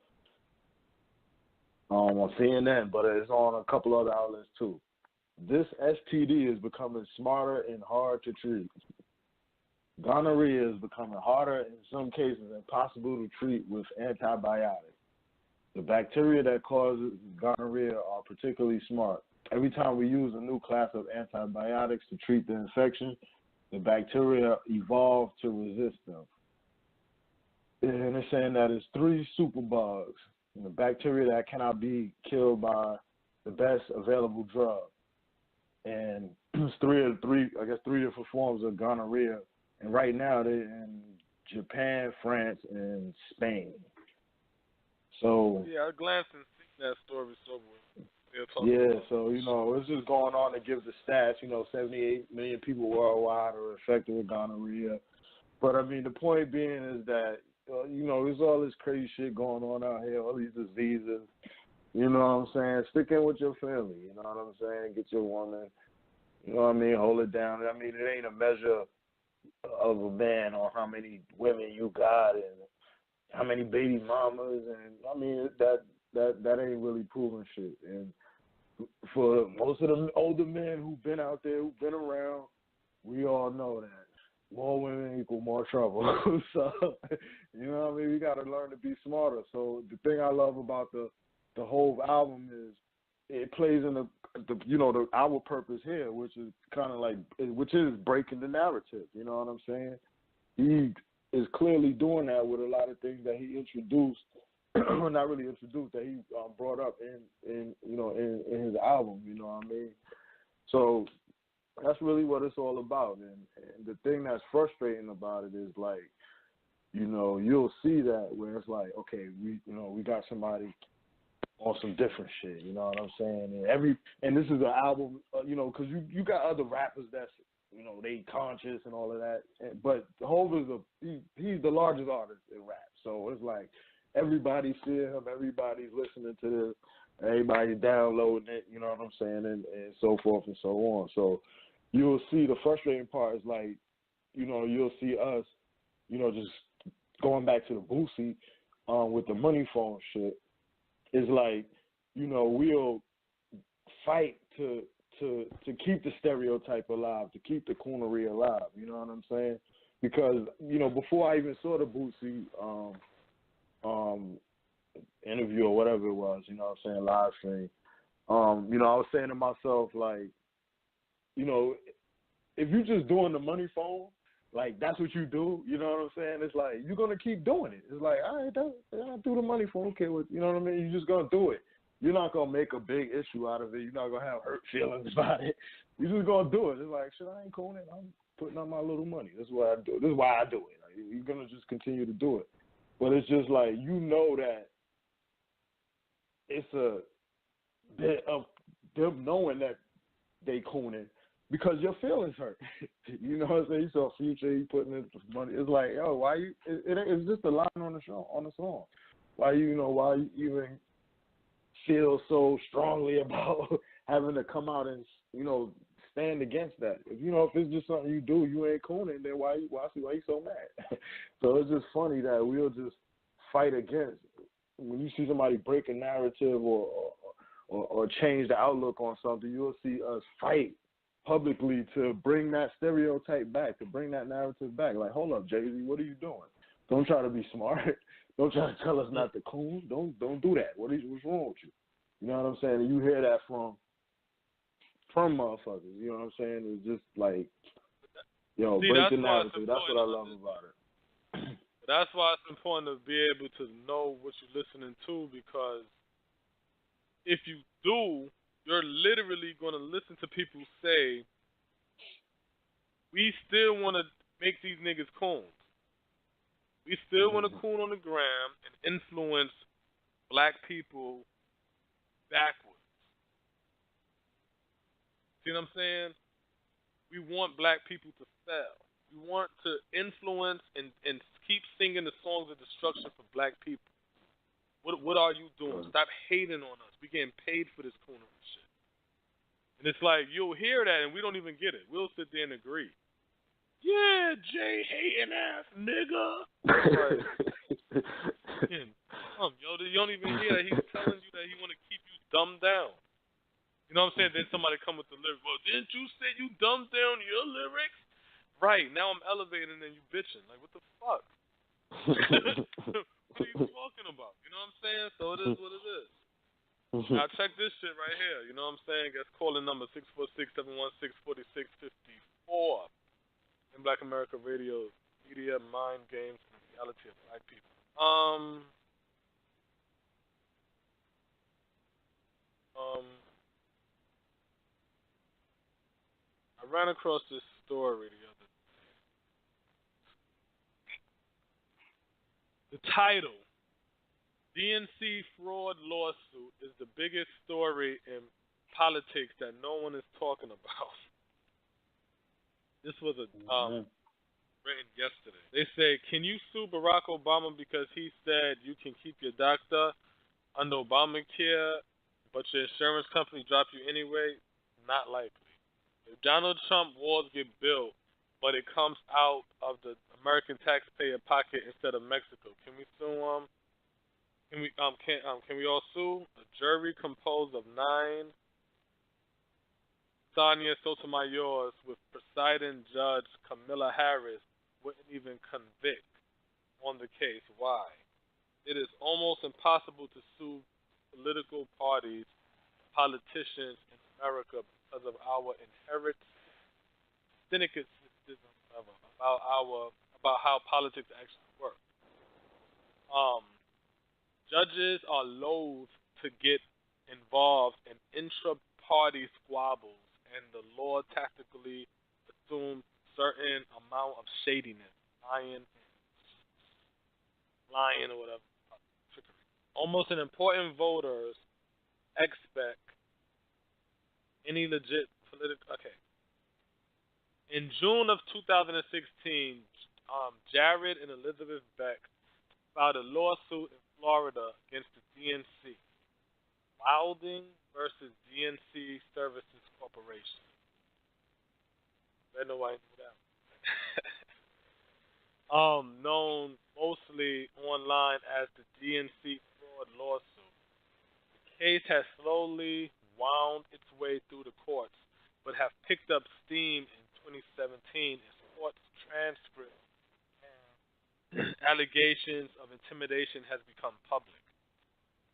on CNN, but it's on a couple other outlets too. This STD is becoming smarter and hard to treat. Gonorrhea is becoming harder, in some cases impossible to treat with antibiotics. The bacteria that causes gonorrhea are particularly smart. Every time we use a new class of antibiotics to treat the infection, the bacteria evolve to resist them. And it's saying that it's 3 superbugs, the bacteria that cannot be killed by the best available drug. And it's three different forms of gonorrhea. And right now they're in Japan, France, and Spain. So yeah, I glanced and seen that story somewhere. Yeah, so, it's just going on to give the stats. 78 million people worldwide are affected with gonorrhea. But, I mean, the point being is that, there's all this crazy shit going on out here, all these diseases. You know what I'm saying? Stick in with your family, you know what I'm saying? Get your woman, you know what I mean? Hold it down. I mean, it ain't a measure of a man or how many women you got and how many baby mamas. And, I mean, that ain't really proving shit. And for most of the older men who've been out there, who've been around, we all know that more women equal more trouble. So, you know what I mean? We got to learn to be smarter. So the thing I love about the whole album is it plays in our purpose here, which is kind of which is breaking the narrative. You know what I'm saying? He is clearly doing that with a lot of things that he introduced. Not really introduced, that he brought up in his album, you know what I mean? So that's really what it's all about. And the thing that's frustrating about it is you'll see that where it's like, okay, we got somebody on some different shit, you know what I'm saying? And this is an album, because you got other rappers that's, they conscious and all of that. But Hov is he's the largest artist in rap. So it's like, everybody's seeing him, everybody's listening to this, everybody's downloading it, you know what I'm saying, and so forth and so on. So you'll see the frustrating part is you'll see us, just going back to the Boosie with the money phone shit, is we'll fight to keep the stereotype alive, to keep the coonery alive, you know what I'm saying? Because, before I even saw the Boosie interview or whatever it was, you know what I'm saying, live stream, I was saying to myself, if you're just doing the money phone, that's what you do, you know what I'm saying? It's you're going to keep doing it. It's all right, I do the money phone, okay, you know what I mean? You're just going to do it. You're not going to make a big issue out of it. You're not going to have hurt feelings about it. You're just going to do it. It's shit, I ain't cooning. I'm putting up my little money. That's what I do. This is why I do it. You're going to just continue to do it. But it's just that it's a bit of them knowing that they cooning because your feelings hurt. You know what I'm saying? You saw Future, he putting in money. It's yo, why you? It's just a line on the song. Why you even feel so strongly about having to come out and stand against that? If it's just something you do, you ain't cooning, then why you so mad? So it's just funny that we'll just fight against when you see somebody break a narrative or change the outlook on something. You'll see us fight publicly to bring that stereotype back, to bring that narrative back. Hold up, Jay-Z, what are you doing? Don't try to be smart. Don't try to tell us not to coon. Don't do that. What's wrong with you? You know what I'm saying? And you hear that from motherfuckers. You know what I'm saying? It's just break the narrative. That's what I love about it. That's why it's important to be able to know what you're listening to, because if you do, you're literally going to listen to people say, we still want to make these niggas coons. We still want to coon on the gram and influence black people backwards. See what I'm saying? We want black people to fail. We want to influence and keep singing the songs of destruction for black people. What are you doing? Stop hating on us. We getting paid for this coonery shit. And it's like, you'll hear that and we don't even get it. We'll sit there and agree. Yeah, Jay hating ass nigga. Yo, you don't even hear that. He's telling you that he want to keep you dumbed down. You know what I'm saying? Then somebody come with the lyrics. Well, didn't you say you dumbed down your lyrics? Right. Now I'm elevating and you bitching. Like, what the fuck? What are you talking about? You know what I'm saying? So it is what it is. Now check this shit right here. You know what I'm saying? Guess calling number 646-716-4654 in Black America Radio, media, mind games, and the reality of black people. I ran across this story the other day. The title, DNC fraud lawsuit, is the biggest story in politics that no one is talking about. This was written yesterday. They say, can you sue Barack Obama because he said you can keep your doctor under Obamacare, but your insurance company dropped you anyway? Not likely. If Donald Trump walls get built, but it comes out of the American taxpayer pocket instead of Mexico, can we sue him? Can we all sue? A jury composed of 9 Sonia Sotomayor's with presiding judge Camilla Harris wouldn't even convict on the case. Why? It is almost impossible to sue political parties, politicians in America because of our inherent cynicism about how politics actually work. Judges are loath to get involved in intra-party squabbles, and the law tactically assumes certain amount of shadiness, lying or whatever, trickery. Almost an important voters expect any legit political. Okay. In June of 2016, Jared and Elizabeth Beck filed a lawsuit in Florida against the DNC, Wilding versus DNC Services Corporation. I know why I knew that. Known mostly online as the DNC fraud lawsuit. The case has slowly wound its way through the courts, but have picked up steam in 2017 as court transcripts and allegations of intimidation has become public.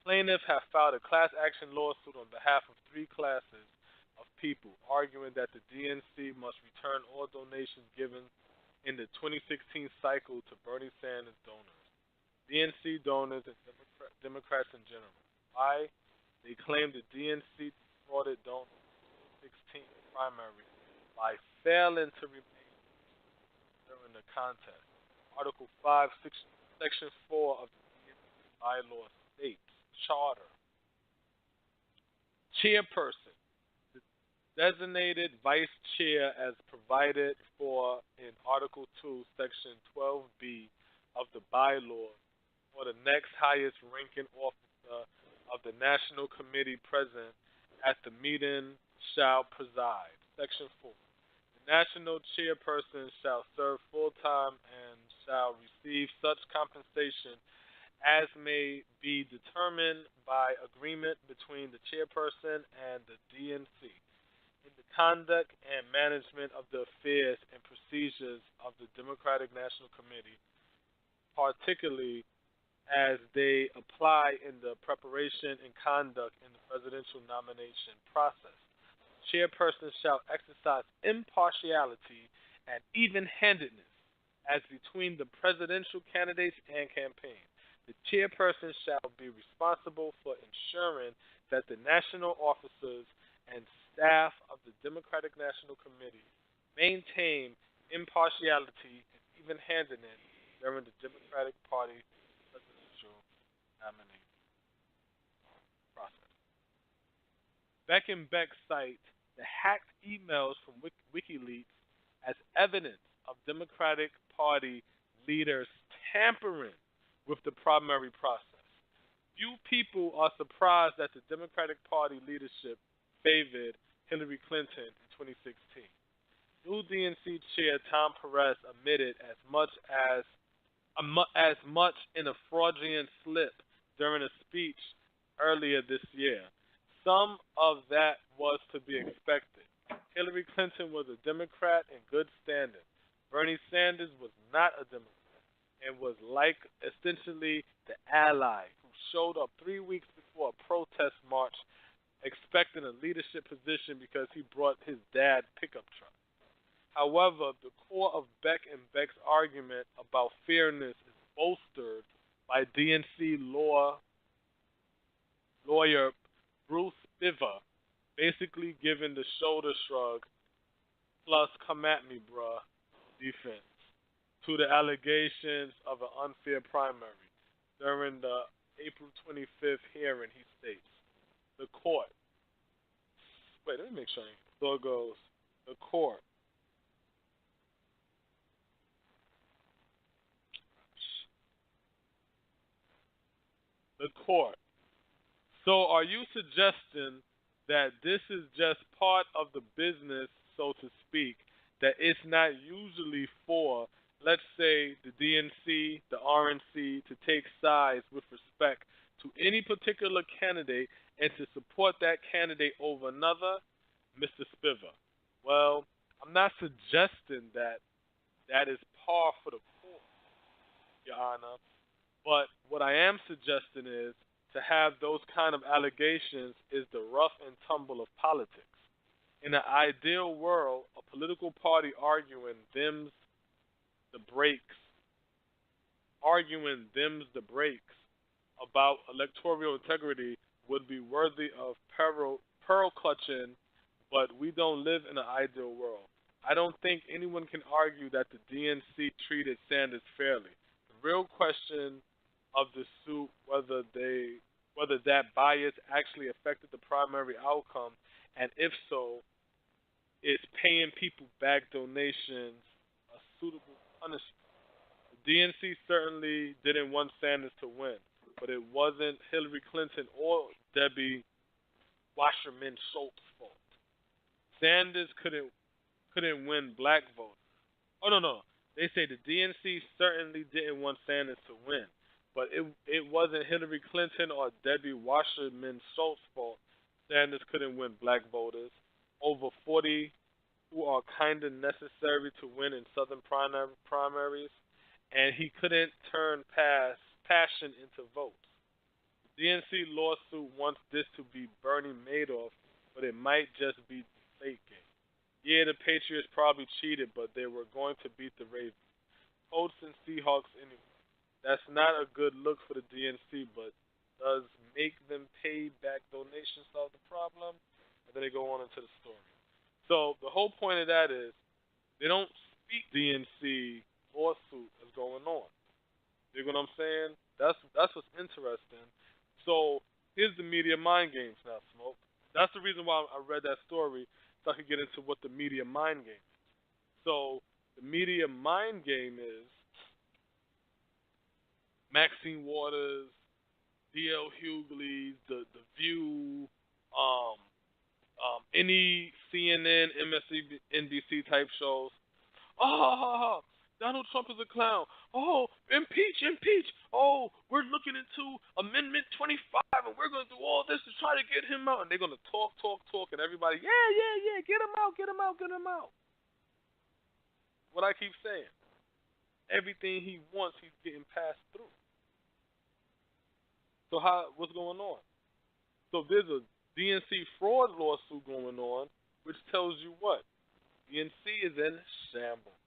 Plaintiffs have filed a class action lawsuit on behalf of 3 classes of people, arguing that the DNC must return all donations given in the 2016 cycle to Bernie Sanders donors, DNC donors, and Democrats in general. Why? They claim the DNC defrauded donors in the 2016 primary by failing to remain during the contest. Article 5, Section 4 of the DNC bylaw states, charter, chairperson, the designated vice chair as provided for in Article 2, Section 12B of the bylaw, or the next highest ranking officer of the National Committee present at the meeting shall preside. Section 4. The national chairperson shall serve full-time and shall receive such compensation as may be determined by agreement between the chairperson and the DNC in the conduct and management of the affairs and procedures of the Democratic National Committee, particularly as they apply in the preparation and conduct in the presidential nomination process. Chairperson shall exercise impartiality and even-handedness as between the presidential candidates and campaign. The chairperson shall be responsible for ensuring that the national officers and staff of the Democratic National Committee maintain impartiality and even-handedness during the Democratic Party presidential nomination process. Beck and Beck cite the hacked emails from WikiLeaks as evidence of Democratic Party leaders tampering with the primary process. Few people are surprised that the Democratic Party leadership favored Hillary Clinton in 2016. New DNC chair Tom Perez admitted as much in a fraudulent slip during a speech earlier this year. Some of that was to be expected. Hillary Clinton was a Democrat in good standing. Bernie Sanders was not a Democrat and was like essentially the ally who showed up 3 weeks before a protest march expecting a leadership position because he brought his dad pickup truck. However, the core of Beck and Beck's argument about fairness is bolstered by DNC lawyer Bruce Spiva, basically giving the shoulder shrug plus come at me, bruh defense to the allegations of an unfair primary. During the April 25th hearing, he states, the court, wait, let me make sure. So it goes, the court So are you suggesting that this is just part of the business, so to speak, that it's not usually for, let's say, the DNC, the RNC, to take sides with respect to any particular candidate and to support that candidate over another? Mr. Spiva. Well, I'm not suggesting that that is par for the course, Your Honor. But what I am suggesting is to have those kind of allegations is the rough and tumble of politics. In an ideal world, a political party arguing the breaks about electoral integrity would be worthy of pearl clutching, but we don't live in an ideal world. I don't think anyone can argue that the DNC treated Sanders fairly. The real question of the suit, whether that bias actually affected the primary outcome, and if so, is paying people back donations a suitable punishment. The DNC certainly didn't want Sanders to win, but it wasn't Hillary Clinton or Debbie Wasserman Schultz's fault. Sanders couldn't win black votes. Oh no. They say the DNC certainly didn't want Sanders to win, but it wasn't Hillary Clinton or Debbie Wasserman Schultz's fault. Sanders couldn't win black voters. Over 40 who are kind of necessary to win in Southern primaries, and he couldn't turn passion into votes. The DNC lawsuit wants this to be Bernie Madoff, but it might just be deflating. Yeah, the Patriots probably cheated, but they were going to beat the Ravens. Colts and Seahawks anyway. That's not a good look for the DNC, but does make them pay back donations solve the problem? And then they go on into the story. So the whole point of that is they don't speak DNC lawsuit that's going on. You know what I'm saying? That's what's interesting. So here's the media mind games now, Smoke. That's the reason why I read that story, so I could get into what the media mind game is. So the media mind game is Maxine Waters, D.L. Hughley, the View, any CNN, MSNBC type shows. Oh, Donald Trump is a clown. Oh, impeach. Oh, we're looking into Amendment 25, and we're going to do all this to try to get him out. And they're going to talk, and everybody, yeah, get him out. What I keep saying. Everything he wants, he's getting passed through. So what's going on? So there's a DNC fraud lawsuit going on, which tells you what? DNC is in shambles.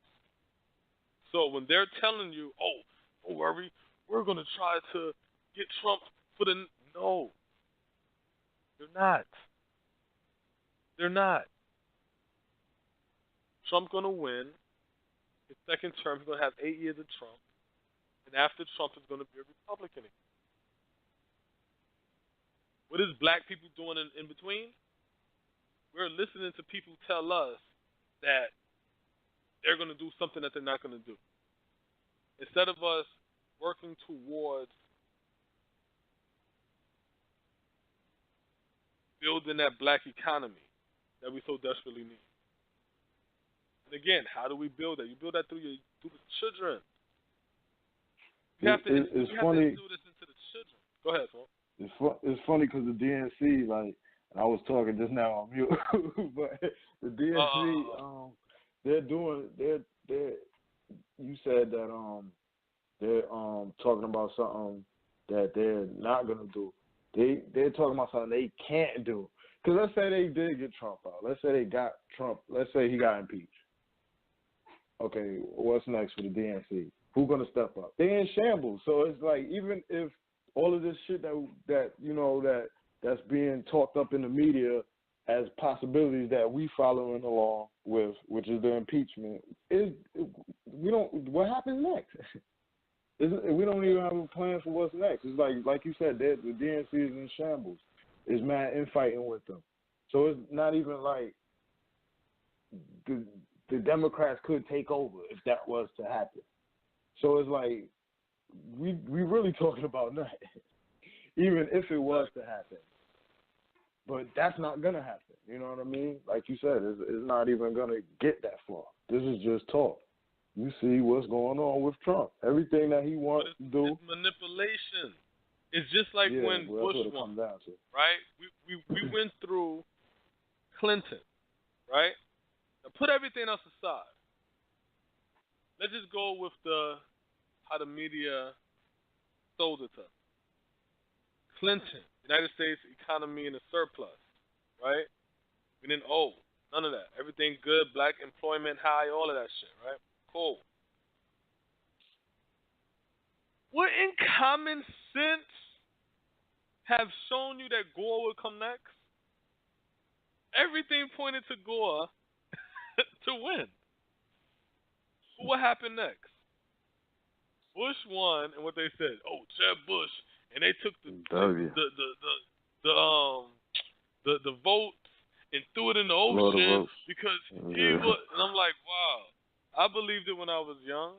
So when they're telling you, oh, don't worry, we're going to try to get Trump for the... No. They're not. Trump's going to win. His second term, he's going to have 8 years of Trump. And after Trump, is going to be a Republican again. What is black people doing in between? We're listening to people tell us that they're going to do something that they're not going to do. Instead of us working towards building that black economy that we so desperately need. And again, how do we build that? You build that through the children. You have to instill this into the children. Go ahead, Smoke. It's funny because the DNC, like, I was talking just now on mute, but the DNC, you said that they're talking about something that they're not gonna do. They're talking about something they can't do. Because let's say they did get Trump out. Let's say they got Trump. Let's say he got impeached. Okay, what's next for the DNC? Who's gonna step up? They're in shambles. So it's like, even if all of this shit that's being talked up in the media as possibilities that we following along with, which is the impeachment, what happens next? We don't even have a plan for what's next. It's like you said, the DNC is in shambles. It's mad infighting with them. So it's not even like the Democrats could take over if that was to happen. So it's like we really talking about nothing, even if it was to happen. But that's not gonna happen. You know what I mean? Like you said, it's not even gonna get that far. This is just talk. You see what's going on with Trump. Everything that he wants to do. It's manipulation. It's just like when Bush won, right? We went through Clinton, right? Now put everything else aside. Let's just go with how the media sold it to us. Clinton, United States economy in a surplus, right? We didn't owe none of that. Everything good, black employment high, all of that shit, right? Cool. Wouldn't common sense have shown you that Gore would come next? Everything pointed to Gore to win. But what happened next? Bush won, and what they said, Jeb Bush, and they took the votes and threw it in the ocean because he was. And I'm like, wow, I believed it when I was young,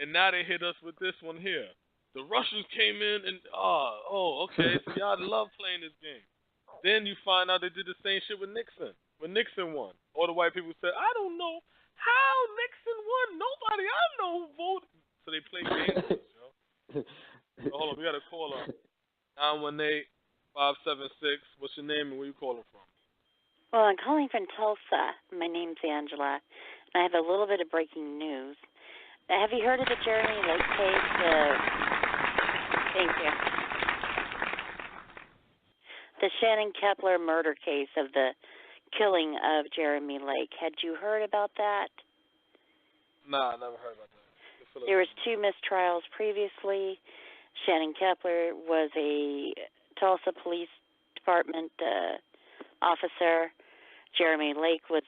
and now they hit us with this one here. The Russians came in and okay, so y'all love playing this game. Then you find out they did the same shit with Nixon. When Nixon won, all the white people said, I don't know how Nixon won. Nobody I know who voted. So they play games with us, yo. So hold on, we got a caller. 918-576. What's your name and where you calling from? Well, I'm calling from Tulsa. My name's Angela, and I have a little bit of breaking news. Have you heard of the Jeremy Lake case? Thank you. The Shannon Kepler murder case of the killing of Jeremy Lake. Had you heard about that? Nah, I never heard about that. There was 2 mistrials previously. Shannon Kepler was a Tulsa Police Department officer. Jeremy Lake was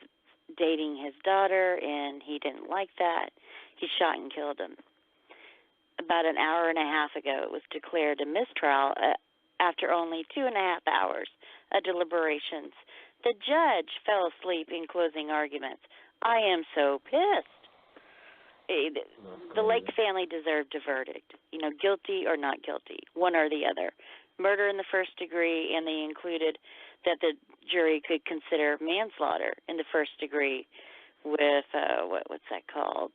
dating his daughter, and he didn't like that. He shot and killed him. About an hour and a half ago, it was declared a mistrial after only 2.5 hours of deliberations. The judge fell asleep in closing arguments. I am so pissed. The Lake family deserved a verdict, guilty or not guilty, one or the other. Murder in the first degree, and they included that the jury could consider manslaughter in the first degree with, what's that called?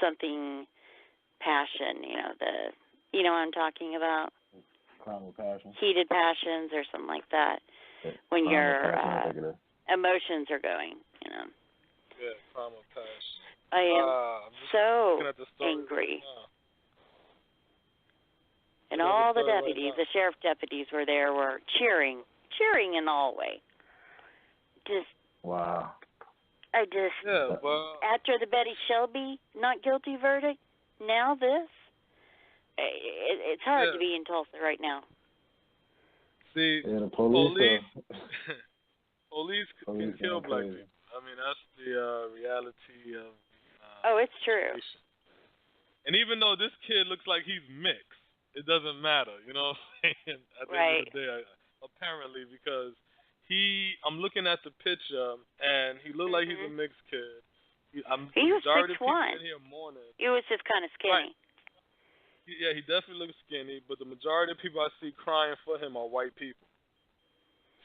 Something passion, you know what I'm talking about? Crime of passion. Heated passions or something like that. When your emotions are going, Yeah, crime of passion. I am so angry. And all the deputies, the sheriff deputies were there, were cheering in the hallway. Wow. After the Betty Shelby not guilty verdict, now this, it's hard to be in Tulsa right now. See, the police can kill black people. I mean, that's the reality of it's true. And even though this kid looks like he's mixed, it doesn't matter, you know what I'm saying? At the end of the day, apparently, because I'm looking at the picture, and he looked like he's a mixed kid. He was 6'1". In here mourning. He was just kind of skinny. Yeah, he definitely looks skinny, but the majority of people I see crying for him are white people.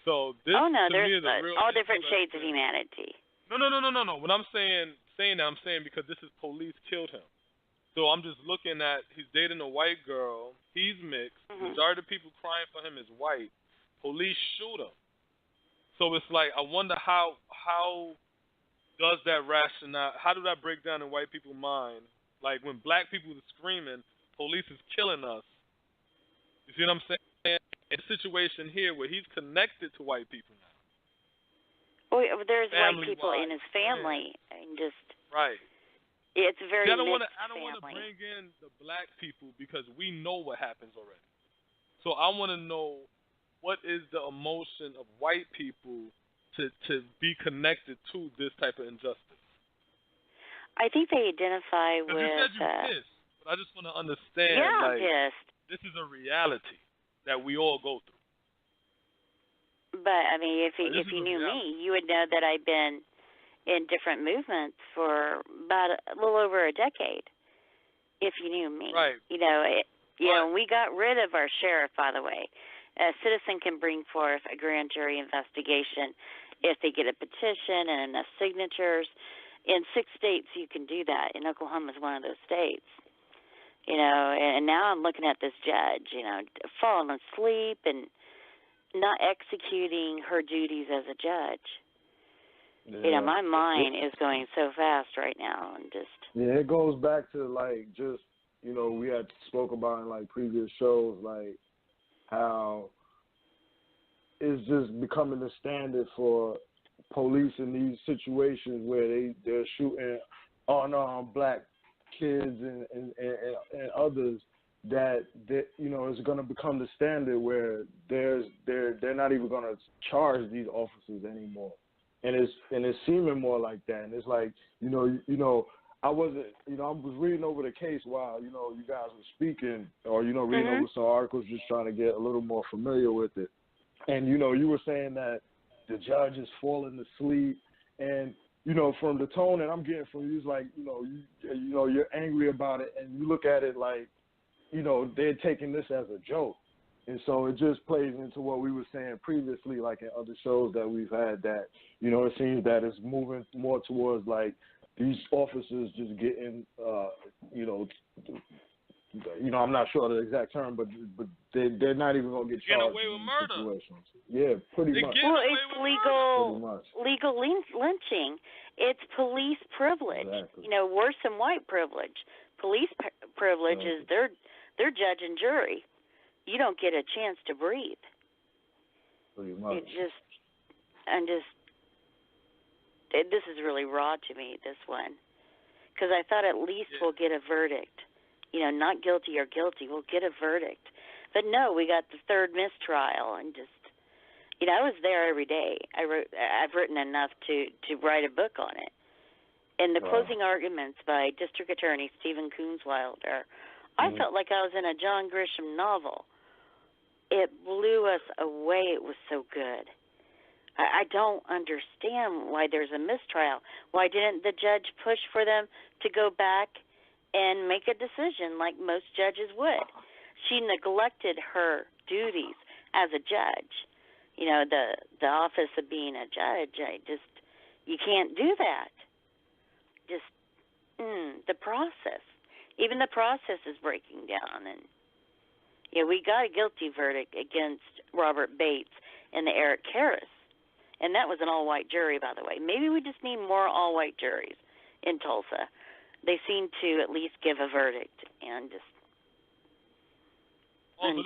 So this Oh no, to there's me is a real all different shades of interesting. humanity. No. When I'm saying that, I'm saying because this is police killed him. So I'm just looking at he's dating a white girl. He's mixed. Hmm. Majority of people crying for him is white. Police shoot him. So it's like I wonder how does that rationale? How do that break down in white people's mind? Like when black people are screaming, police is killing us. You see what I'm saying? In a situation here where he's connected to white people now, Well, there's white family people in wise, his family, and just right? it's a See, very I don't mixed want to family. bring in the black people because we know what happens already. So I want to know what is the emotion of white people to be connected to this type of injustice. I think they identify Because you with. said you pissed, but I just want to understand, Yeah, I'm like, pissed. this is a reality that we all go through. But I mean, if Like, this if is you a knew reality. me, you would know that I've been in different movements for about a little over a decade. If you knew me, Right. we got rid of our sheriff. By the way, a citizen can bring forth a grand jury investigation if they get a petition and enough signatures. In 6 states, you can do that. And Oklahoma is one of those states. And now I'm looking at this judge, falling asleep and not executing her duties as a judge. Yeah. My mind is going so fast right now, and just Yeah, it goes back to like just we had spoke about in like previous shows, like how it's just becoming the standard for police in these situations where they're shooting on black kids and others that it's going to become the standard where they're not even going to charge these officers anymore, and it's seeming more like that, and it's like I wasn't I was reading over the case while you guys were speaking, or reading over some articles, just trying to get a little more familiar with it, and you were saying that the judge is falling asleep, and from the tone that I'm getting from you, it's like you're angry about it, and you look at it like they're taking this as a joke, and so it just plays into what we were saying previously, like in other shows that we've had, that it seems that it's moving more towards like these officers just getting I'm not sure of the exact term, but they're not even gonna get charged away with in murder. situations. Yeah, pretty much. well, it's legal lynching. It's police privilege. Exactly. Worse than white privilege. Police privilege is they're judge and jury. You don't get a chance to breathe. Pretty much. This is really raw to me, this one, because I thought at least we'll get a verdict. Not guilty or guilty. We'll get a verdict. But no, we got the third mistrial, and just, I was there every day. I've written enough to write a book on it. And the closing arguments by District Attorney Stephen Coonswilder, I felt like I was in a John Grisham novel. It blew us away. It was so good. I don't understand why there's a mistrial. Why didn't the judge push for them to go back and make a decision like most judges would? She neglected her duties as a judge. The office of being a judge, you can't do that. Just the process. Even the process is breaking down. And we got a guilty verdict against Robert Bates and the Eric Harris. And that was an all-white jury, by the way. Maybe we just need more all-white juries in Tulsa. They seem to at least give a verdict, and I'm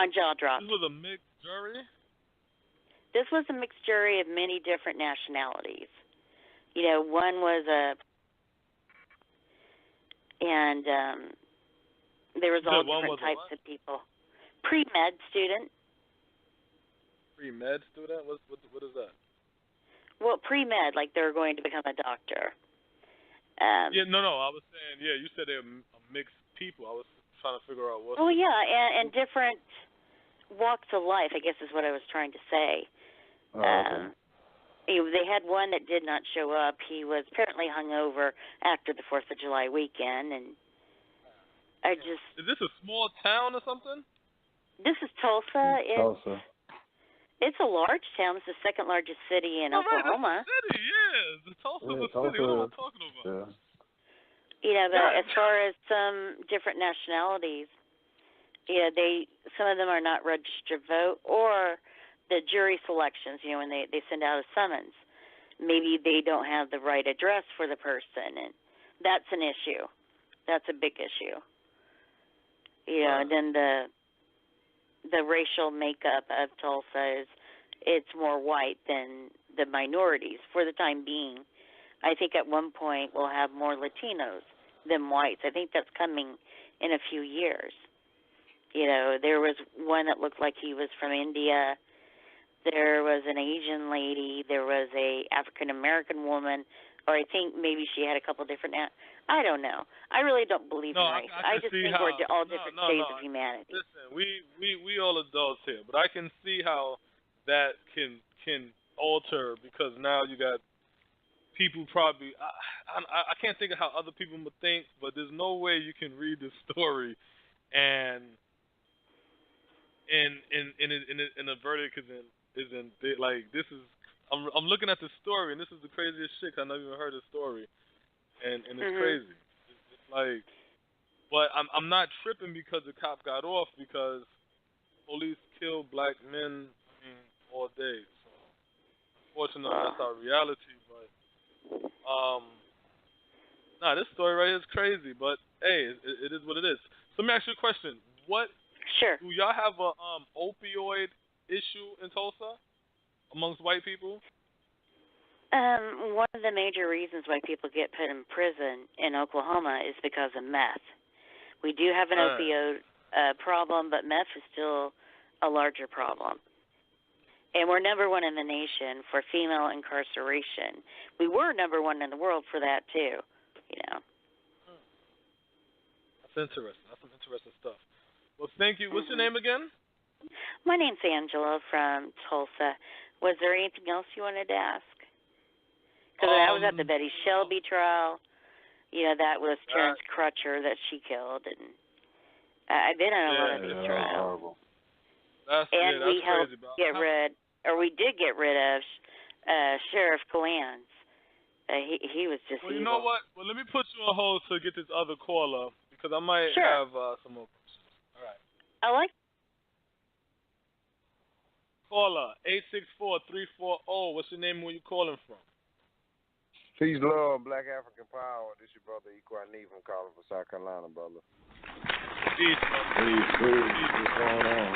jaw-dropped. This was a mixed jury? This was a mixed jury of many different nationalities. One was there was all different types of people. Pre-med student. Pre-med student? What is that? Well, pre-med, like they're going to become a doctor. I was saying, you said they're mixed people. I was trying to figure out what. Oh, yeah, and different walks of life, I guess is what I was trying to say. Okay. They had one that did not show up. He was apparently hungover after the 4th of July weekend, and Is this a small town or something? This is Tulsa. Tulsa. It's a large town. It's the second largest city in Oklahoma. Right, that's the city, yeah. Tulsa's the city. What am I talking about? Yeah. But as far as some different nationalities, some of them are not registered to vote, or the jury selections, when they send out a summons, maybe they don't have the right address for the person, and that's an issue. That's a big issue. And then the racial makeup of Tulsa it's more white than the minorities for the time being. I think at one point we'll have more Latinos than whites. I think that's coming in a few years. There was one that looked like he was from India. There was an Asian lady. There was a African American woman, or I think maybe she had a couple different. I don't know. I really don't believe in race. I just think we're all different shades of humanity. Listen, we all adults here, but I can see how that can alter, because now you got people probably. I can't think of how other people would think, but there's no way you can read the story and in a verdict isn't like this is. I'm looking at the story, and this is the craziest shit. I never even heard the story, and it's crazy. It's like, but I'm not tripping because the cop got off, because police kill black men all day. So unfortunately, that's our reality. But this story right here is crazy. But hey, it is what it is. So let me ask you a question. Sure. Do y'all have a opioid issue in Tulsa amongst white people? One of the major reasons why people get put in prison in Oklahoma is because of meth. We do have an opioid problem, but meth is still a larger problem. And we're number one in the nation for female incarceration. We were number one in the world for that, too, That's interesting. That's some interesting stuff. Well, thank you. What's your name again? My name's Angela from Tulsa. Was there anything else you wanted to ask? Because I was at the Betty Shelby trial. That was Terrence Crutcher that she killed. And I've been on a lot of these trials. That's we helped crazy. we did get rid of Sheriff Galans. He was just Well, you evil. know what? Well, let me put you on hold to get this other caller, because I might have some more questions. All right. I like. Caller, 864-340. What's your name and where you calling from? Peace, love, Black African Power. This your brother Equaneve. I'm calling from South Carolina, brother. Peace, brother. Peace. What's going on?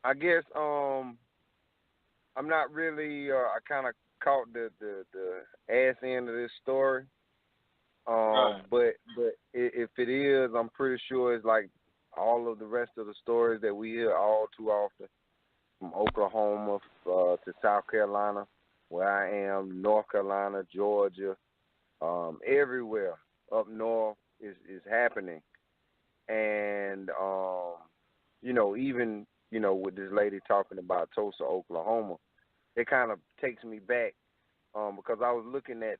I guess I'm not really. I kind of caught the ass end of this story. But if it is, I'm pretty sure it's like all of the rest of the stories that we hear all too often, from Oklahoma to South Carolina, where I am, North Carolina, Georgia, everywhere up north is happening. And even with this lady talking about Tulsa, Oklahoma, it kind of takes me back because I was looking at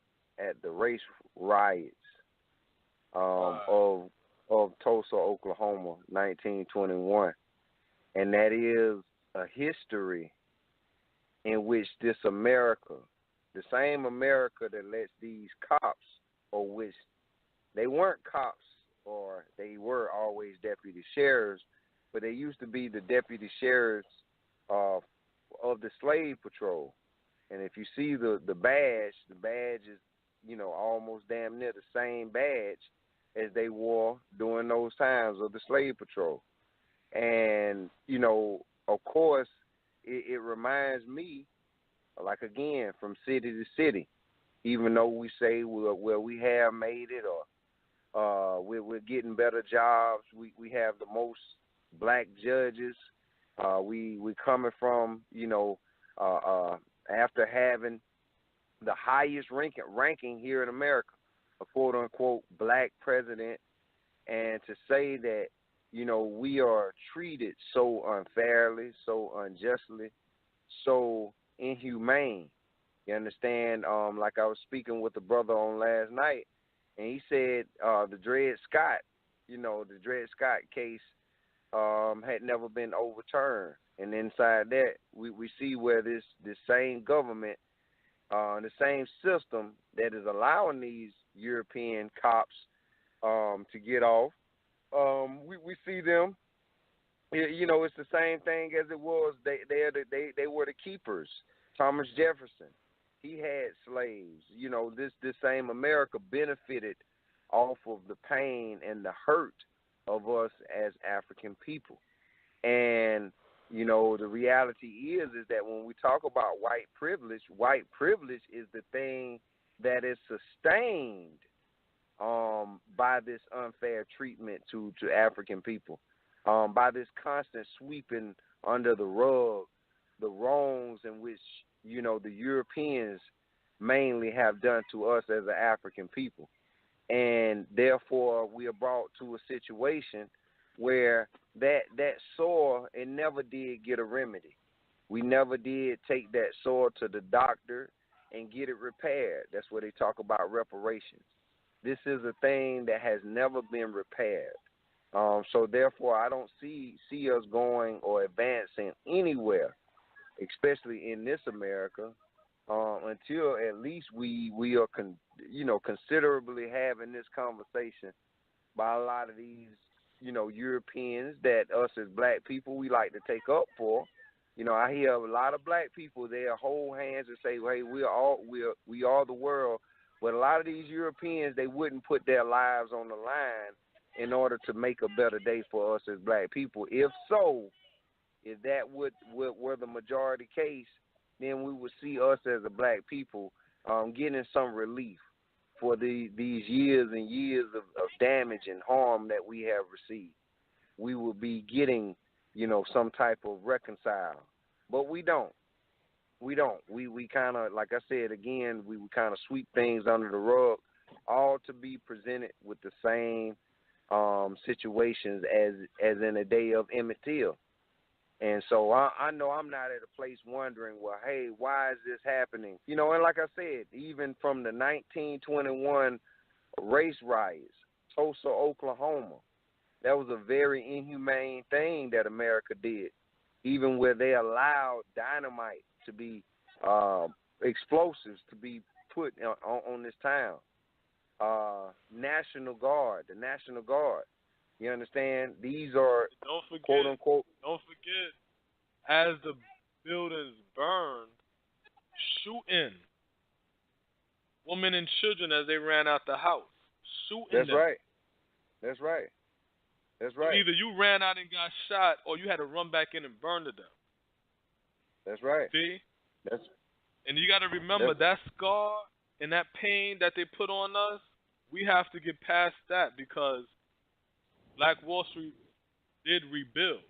the race riots of Tulsa, Oklahoma, 1921, and that is a history in which this America, the same America that lets these cops, or which they weren't cops, or they were always deputy sheriffs, but they used to be the deputy sheriffs of the slave patrol. And if you see the badge is, almost damn near the same badge as they wore during those times of the slave patrol. And, of course, it reminds me, like, again, from city to city, even though we say we have made it, or we're getting better jobs, we have the most black judges, we coming from, after having the highest ranking here in America, a quote-unquote black president, and to say that, we are treated so unfairly, so unjustly, so inhumane, You understand? Like I was speaking with a brother on last night, and he said the Dred Scott, the Dred Scott case had never been overturned. And inside that, we see where this same government, the same system that is allowing these European cops to get off, we see them. It's the same thing as it was. They were the keepers. Thomas Jefferson, he had slaves. This same America benefited off of the pain and the hurt of us as African people. And the reality is that when we talk about white privilege is the thing that is sustained by this unfair treatment to African people, by this constant sweeping under the rug, the wrongs in which the Europeans mainly have done to us as an African people. And therefore, we are brought to a situation where that sore, it never did get a remedy. We never did take that sore to the doctor and get it repaired. That's where they talk about reparations. This is a thing that has never been repaired. So therefore, I don't see us going or advancing anywhere, especially in this America, until at least we are considerably having this conversation by a lot of these Europeans that us as black people we like to take up for. I hear a lot of black people there hold hands and say, hey, we are the world. But a lot of these Europeans, they wouldn't put their lives on the line in order to make a better day for us as black people. If that were the majority case, then we would see us as a black people getting some relief for these years and years of damage and harm that we have received. We will be getting, some type of reconcile. But we don't. We kind of, like I said, again, we kind of sweep things under the rug, all to be presented with the same situations as in the day of Emmett Till. And so I know I'm not at a place wondering, well, hey, why is this happening? And like I said, even from the 1921 race riots, Tulsa, Oklahoma, that was a very inhumane thing that America did, even where they allowed dynamite to be explosives to be put on this town. The National Guard. You understand? These are quote unquote. Don't forget, as the buildings burned, shooting women and children as they ran out the house, shooting them. That's right. So either you ran out and got shot, or you had to run back in and burn to them. That's right. See? And you got to remember that scar and that pain that they put on us. We have to get past that, because Black Wall Street did rebuild.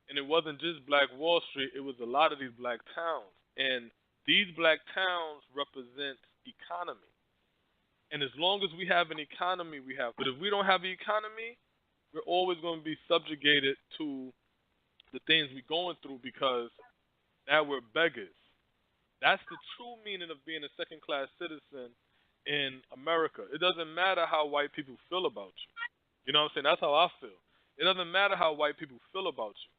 And it wasn't just Black Wall Street, it was a lot of these black towns. And these black towns represent economy. And as long as we have an economy, we have. But if we don't have an economy, we're always going to be subjugated to the things we're going through, because now we're beggars. That's the true meaning of being a second-class citizen in America. It doesn't matter how white people feel about you. You know what I'm saying? That's how I feel. It doesn't matter how white people feel about you.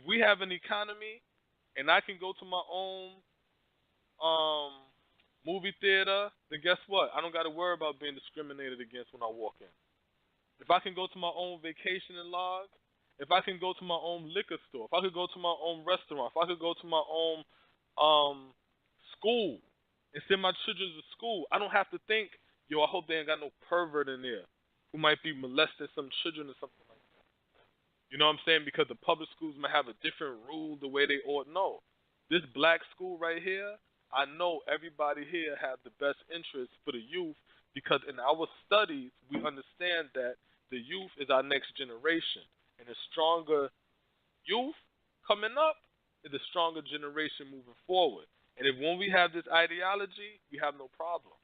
If we have an economy and I can go to my own movie theater, then guess what? I don't got to worry about being discriminated against when I walk in. If I can go to my own vacation and lodge, if I can go to my own liquor store, if I could go to my own restaurant, if I could go to my own school and send my children to school, I don't have to think, I hope they ain't got no pervert in there who might be molesting some children or something like that. You know what I'm saying? Because the public schools might have a different rule the way they ought. No. This black school right here, I know everybody here have the best interest for the youth, because in our studies, we understand that the youth is our next generation. And the stronger youth coming up is the stronger generation moving forward. And when we have this ideology, we have no problem.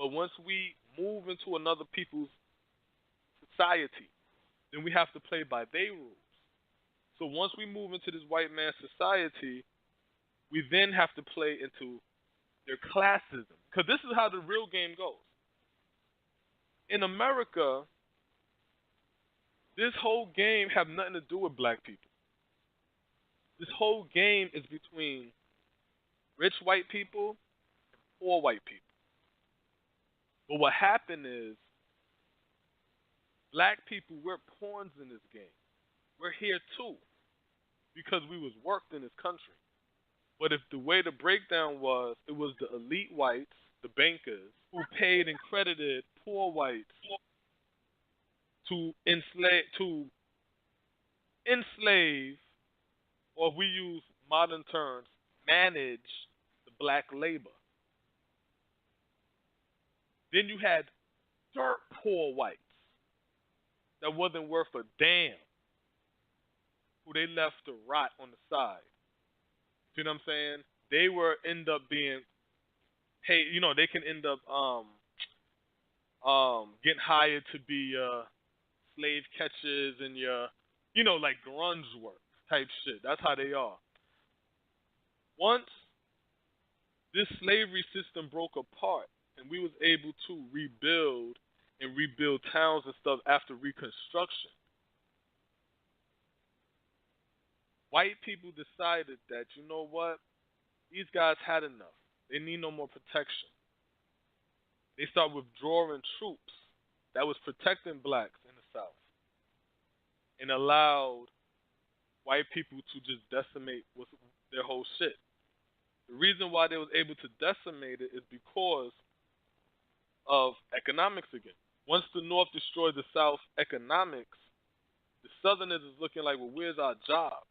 But once we move into another people's society, then we have to play by their rules. So once we move into this white man's society, we then have to play into their classism. Because this is how the real game goes. In America, this whole game have nothing to do with black people. This whole game is between rich white people and poor white people. But what happened is, black people, we're pawns in this game. We're here too, because we was worked in this country. But if the way the breakdown was, it was the elite whites, the bankers, who paid and credited poor whites to enslave, or if we use modern terms, manage the black labor. Then you had dirt poor whites that wasn't worth a damn, who they left to rot on the side. You know what I'm saying? They end up being, hey, they can end up getting hired to be slave catchers and like grunge work type shit. That's how they are. Once this slavery system broke apart and we was able to rebuild towns and stuff after Reconstruction, white people decided that, you know what, these guys had enough. They need no more protection. They start withdrawing troops that was protecting blacks in the South and allowed white people to just decimate their whole shit. The reason why they was able to decimate it is because of economics again. Once the North destroyed the South economics, the Southerners is looking like, well, where's our jobs?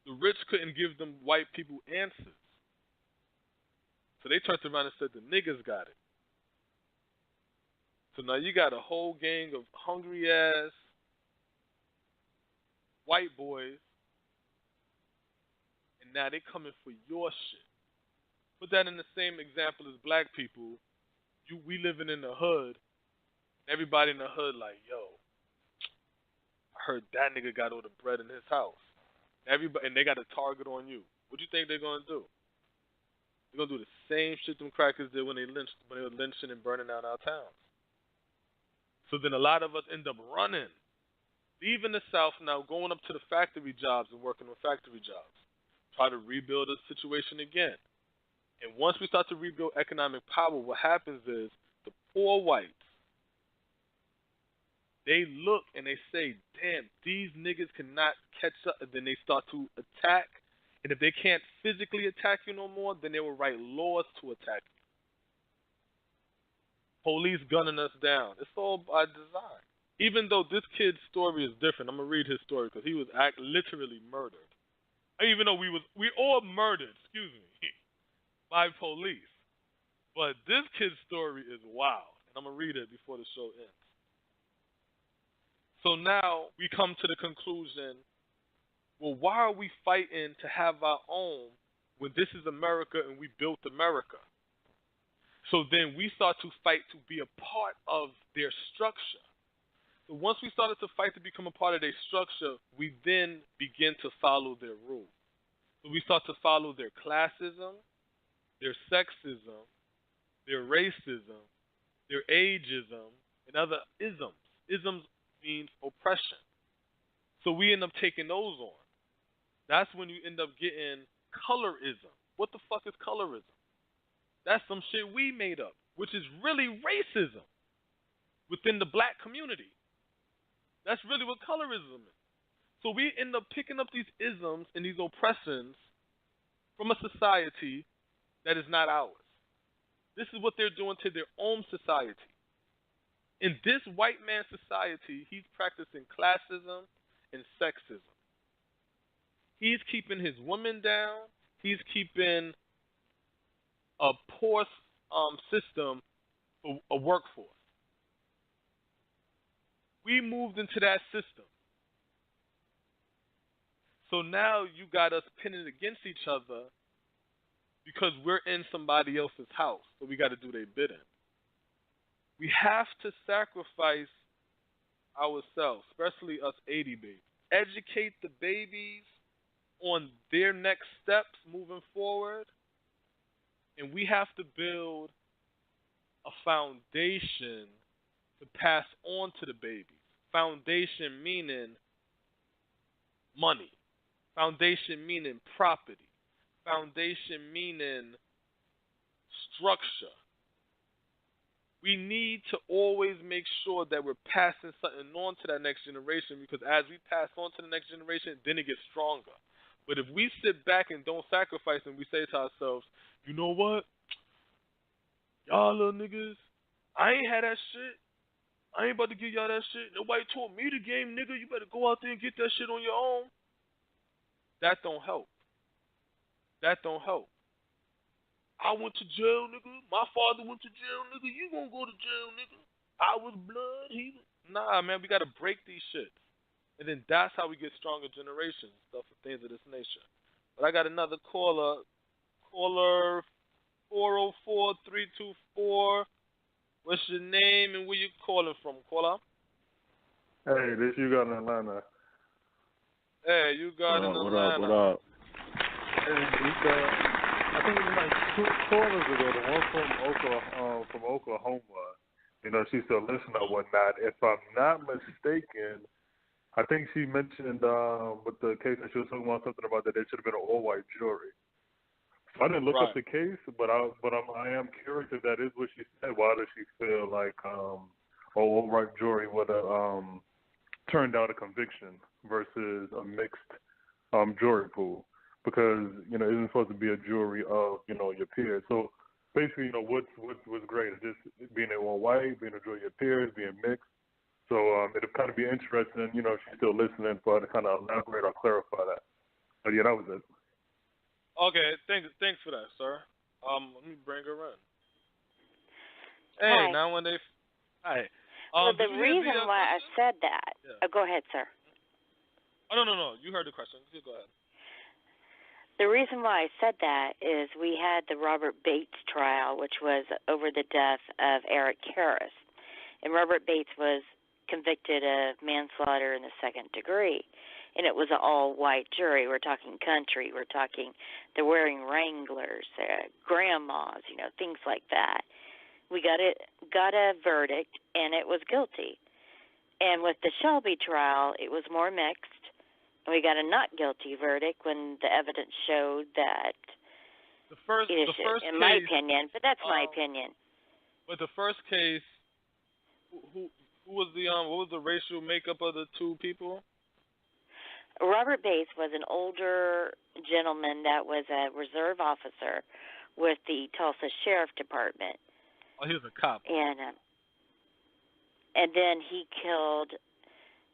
The rich couldn't give them white people answers. So they turned around and said the niggas got it. So now you got a whole gang of hungry ass white boys, and now they coming for your shit. Put that in the same example as black people. We living in the hood. Everybody in the hood like, yo, I heard that nigga got all the bread in his house. Everybody, and they got a target on you. What do you think they're gonna do? They're gonna do the same shit them crackers did when they were lynching and burning down our towns. So then a lot of us end up running, leaving the South now, going up to the factory jobs and working on factory jobs, try to rebuild the situation again. And once we start to rebuild economic power, what happens is the poor whites, they look and they say, damn, these niggas cannot catch up. And then they start to attack. And if they can't physically attack you no more, then they will write laws to attack you. Police gunning us down. It's all by design. Even though this kid's story is different, I'm going to read his story because he was literally murdered. Even though we all murdered, by police. But this kid's story is wild. And I'm going to read it before the show ends. So now we come to the conclusion, well, why are we fighting to have our own when this is America and we built America? So then we start to fight to be a part of their structure. So once we started to fight to become a part of their structure, we then begin to follow their rules. So we start to follow their classism, their sexism, their racism, their ageism, and other isms. Isms means oppression. So we end up taking those on. That's when you end up getting colorism. What the fuck is colorism? That's some shit we made up, which is really racism within the black community. That's really what colorism is. So we end up picking up these isms and these oppressions from a society that is not ours. This is what they're doing to their own society. In this white man society, he's practicing classism and sexism. He's keeping his women down. He's keeping a poor system for a workforce. We moved into that system. So now you got us pinning against each other because we're in somebody else's house. So we got to do their bidding. We have to sacrifice ourselves, especially us 80 babies. Educate the babies on their next steps moving forward And we have to build a foundation to pass on to the babies. Foundation meaning money. Foundation meaning property. Foundation meaning structure. We need to always make sure that we're passing something on to that next generation, because as we pass on to the next generation, then it gets stronger. But if we sit back and don't sacrifice and we say to ourselves, you know what? Y'all little niggas, I ain't had that shit. I ain't about to give y'all that shit. Nobody taught me the game, nigga. You better go out there and get that shit on your own. That don't help. That don't help. I went to jail, nigga. My father went to jail, nigga. You gonna go to jail, nigga. I was blood. He was... Nah, man. We gotta break these shits. And then that's how we get stronger generations, stuff and things of this nature. But I got another caller. Caller 404-324. What's your name and where you calling from, caller? Hey, this you got in Atlanta. Hey, you got in Atlanta. What up? Hey, you got... I think it was like 2 callers ago, the one from Oklahoma. You know, she's still listening or whatnot. If I'm not mistaken, I think she mentioned with the case that she was talking about something about that there should have been an all-white jury. So I didn't look up the case, but I am curious if that is what she said. Why does she feel like an all-white jury would have turned out a conviction versus a mixed jury pool? Because, you know, it isn't supposed to be a jury of, you know, your peers. So basically, you know, what's great is just being all white, being a jury of your peers, being mixed. So it'll kind of be interesting, you know, if she's still listening, for her to kind of elaborate or clarify that. But yeah, that was it. Okay, thanks for that, sir. Let me bring her in. Hi. Hey, now when they... Hi. Well, the reason why I said that... Yeah. go ahead, sir. Oh, no. You heard the question. You go ahead. The reason why I said that is we had the Robert Bates trial, which was over the death of Eric Harris. And Robert Bates was convicted of manslaughter in the second degree. And it was an all-white jury. We're talking country. We're talking they're wearing Wranglers, grandmas, you know, things like that. We got a verdict, and it was guilty. And with the Shelby trial, it was more mixed. And we got a not guilty verdict when the evidence showed that. The first in case, my opinion, but that's my opinion. But the first case, who was the what was the racial makeup of the two people? Robert Bates was an older gentleman that was a reserve officer with the Tulsa Sheriff Department. Oh, he was a cop. And then he killed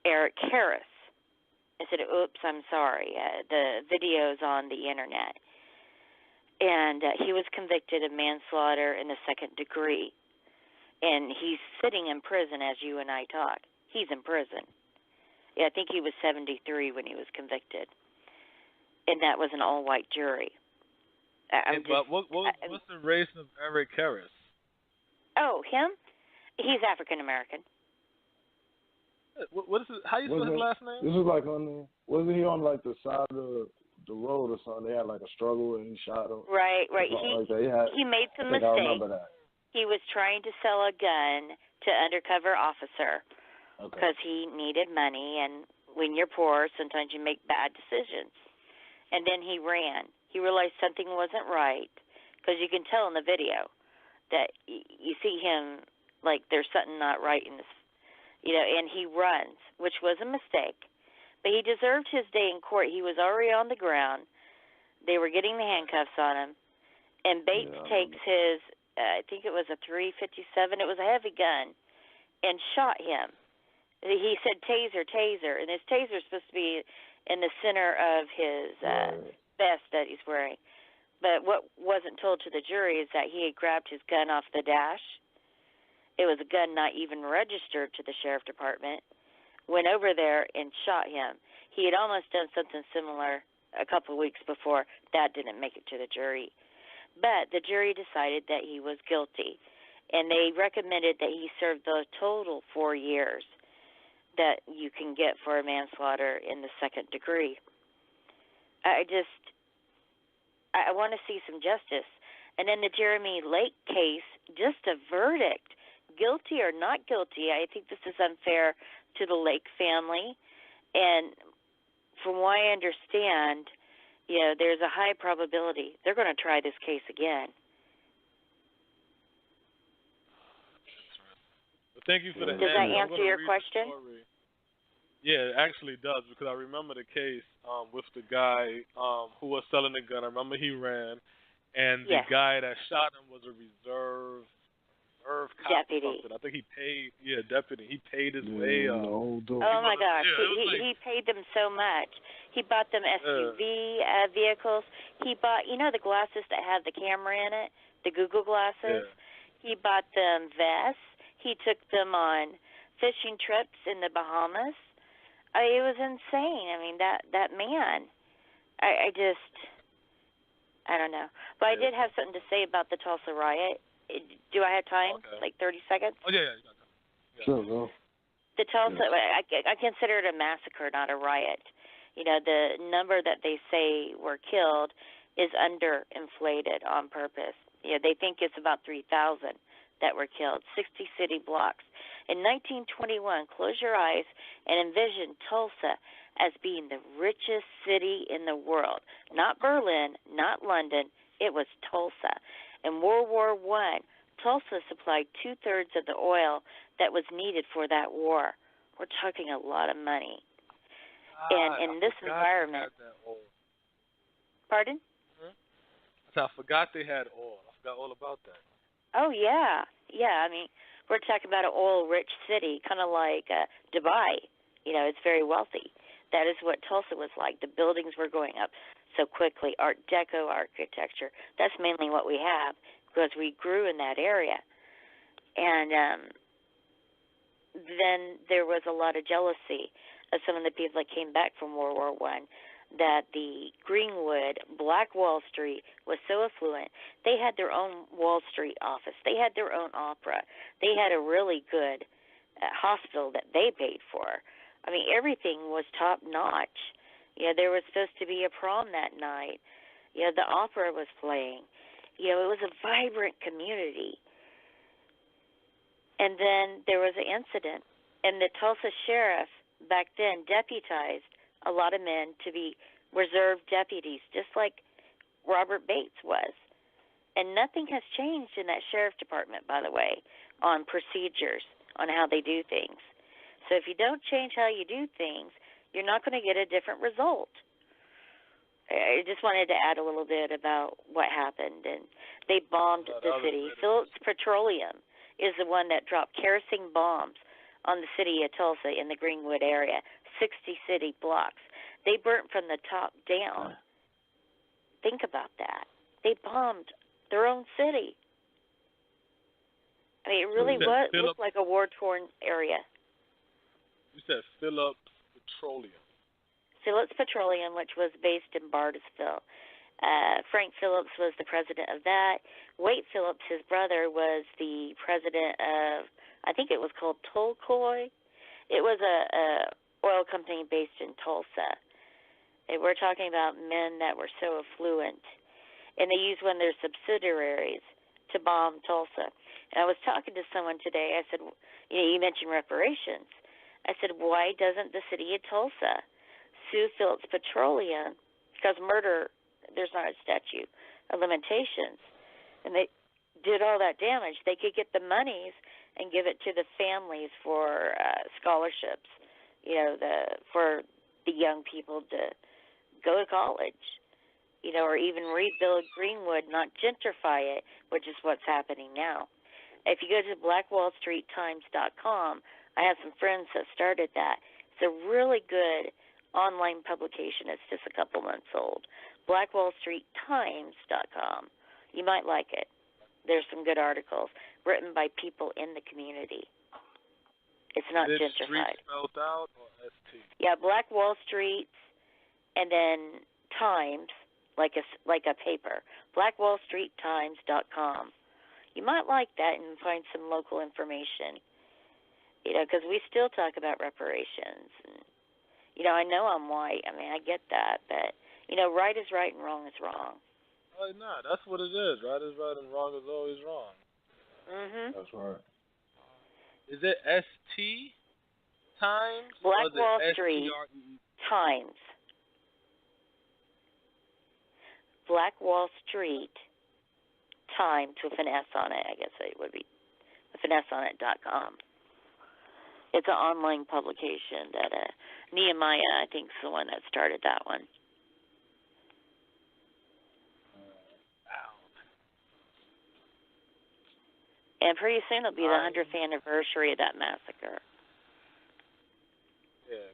Eric Harris. I said, oops, I'm sorry. The video's on the internet. And he was convicted of manslaughter in the second degree. And he's sitting in prison as you and I talk. He's in prison. Yeah, I think he was 73 when he was convicted. And that was an all-white jury. But what's the race of Eric Harris? Oh, him? He's African-American. What is it? How you spell his last name? This was like wasn't he on like the side of the road or something? They had like a struggle and he shot him. Right. He made some mistakes. I remember that. He was trying to sell a gun to an undercover officer because he needed money, and when you're poor, sometimes you make bad decisions. And then he ran. He realized something wasn't right, because you can tell in the video that you see him like there's something not right in this. You know, and he runs, which was a mistake. But he deserved his day in court. He was already on the ground. They were getting the handcuffs on him. And Bates takes his, I think it was a .357, it was a heavy gun, and shot him. He said, taser, taser. And his taser is supposed to be in the center of his vest that he's wearing. But what wasn't told to the jury is that he had grabbed his gun off the dash. It was a gun not even registered to the sheriff department, went over there and shot him. He had almost done something similar a couple of weeks before. That didn't make it to the jury. But the jury decided that he was guilty, and they recommended that he serve the total 4 years that you can get for a manslaughter in the second degree. I want to see some justice. And in the Jeremy Lake case, just a verdict, guilty or not guilty. I think this is unfair to the Lake family. And from what I understand, there's a high probability they're going to try this case again. But thank you for the Does that answer your question? Yeah, it actually does, because I remember the case with the guy who was selling the gun. I remember he ran, and the guy that shot him was a reserve cop deputy. or something. I think he paid, deputy. He paid his way up. Oh my gosh, he paid them so much. He bought them SUV vehicles. He bought, the glasses that have the camera in it, the Google glasses. He bought them vests. He took them on fishing trips in the Bahamas. It was insane. I mean, that man. I don't know. But I did have something to say about the Tulsa riot. Do I have time? Okay. Like 30 seconds? Oh, yeah. Sure, go. The Tulsa, I consider it a massacre, not a riot. The number that they say were killed is underinflated on purpose. They think it's about 3,000 that were killed, 60 city blocks. In 1921, close your eyes and envision Tulsa as being the richest city in the world. Not Berlin, not London, it was Tulsa. In World War I, Tulsa supplied 2/3 of the oil that was needed for that war. We're talking a lot of money. And in this environment... Pardon? I forgot they had oil. I forgot all about that. Oh, yeah. Yeah, I mean, we're talking about an oil-rich city, kind of like Dubai. It's very wealthy. That is what Tulsa was like. The buildings were going up so quickly. Art Deco architecture. That's mainly what we have because we grew in that area. And then there was a lot of jealousy of some of the people that came back from World War I, that the Greenwood, Black Wall Street was so affluent. They had their own Wall Street office. They had their own opera. They had a really good hospital that they paid for. I mean, everything was top-notch. There was supposed to be a prom that night. The opera was playing. It was a vibrant community. And then there was an incident, and the Tulsa sheriff back then deputized a lot of men to be reserve deputies, just like Robert Bates was. And nothing has changed in that sheriff department, by the way, on procedures, on how they do things. So if you don't change how you do things, you're not going to get a different result. I just wanted to add a little bit about what happened. And they bombed the city. Phillips Petroleum is the one that dropped kerosene bombs on the city of Tulsa in the Greenwood area, 60 city blocks. They burnt from the top down. Think about that. They bombed their own city. I mean, it really looked like a war-torn area. You said Phillips Petroleum. Phillips Petroleum, which was based in Bartlesville. Frank Phillips was the president of that. Wade Phillips, his brother, was the president of, I think it was called Tolkoi. It was a oil company based in Tulsa. And we're talking about men that were so affluent. And they used one of their subsidiaries to bomb Tulsa. And I was talking to someone today. I said, you mentioned reparations. I said, why doesn't the city of Tulsa sue Phillips Petroleum? Because murder, there's not a statute of limitations. And they did all that damage. They could get the monies and give it to the families for scholarships, for the young people to go to college, or even rebuild Greenwood, not gentrify it, which is what's happening now. If you go to blackwallstreettimes.com, I have some friends that started that. It's a really good online publication. It's just a couple months old. blackwallstreettimes.com. You might like it. There's some good articles written by people in the community. It's not gentrified. Street spelled out or ST? Yeah, Black Wall Street, and then Times, like a paper. blackwallstreettimes.com. You might like that and find some local information. Because we still talk about reparations. And, I know I'm white. I mean, I get that. But, right is right and wrong is wrong. Why not? That's what it is. Right is right and wrong is always wrong. Mhm. That's right. Is it ST Times or Black is Wall it Street STREE? Times. Black Wall Street Times with an S on it. I guess it would be with an S on it.com. It's an online publication that Nehemiah, I think, is the one that started that one. And pretty soon it'll be the 100th anniversary of that massacre. Yeah.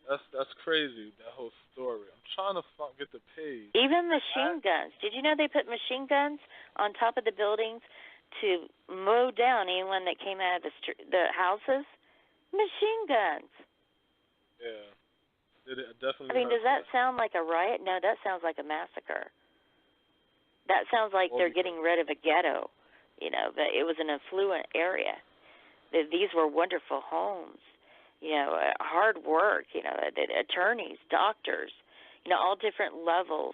That's crazy, that whole story. I'm trying to get the page. Even machine guns. Did you know they put machine guns on top of the buildings to mow down anyone that came out of the houses? Machine guns. Yeah. Definitely. I mean, does that sound like a riot? No, that sounds like a massacre. That sounds like they're getting rid of a ghetto, but it was an affluent area. These were wonderful homes, hard work, the attorneys, doctors, all different levels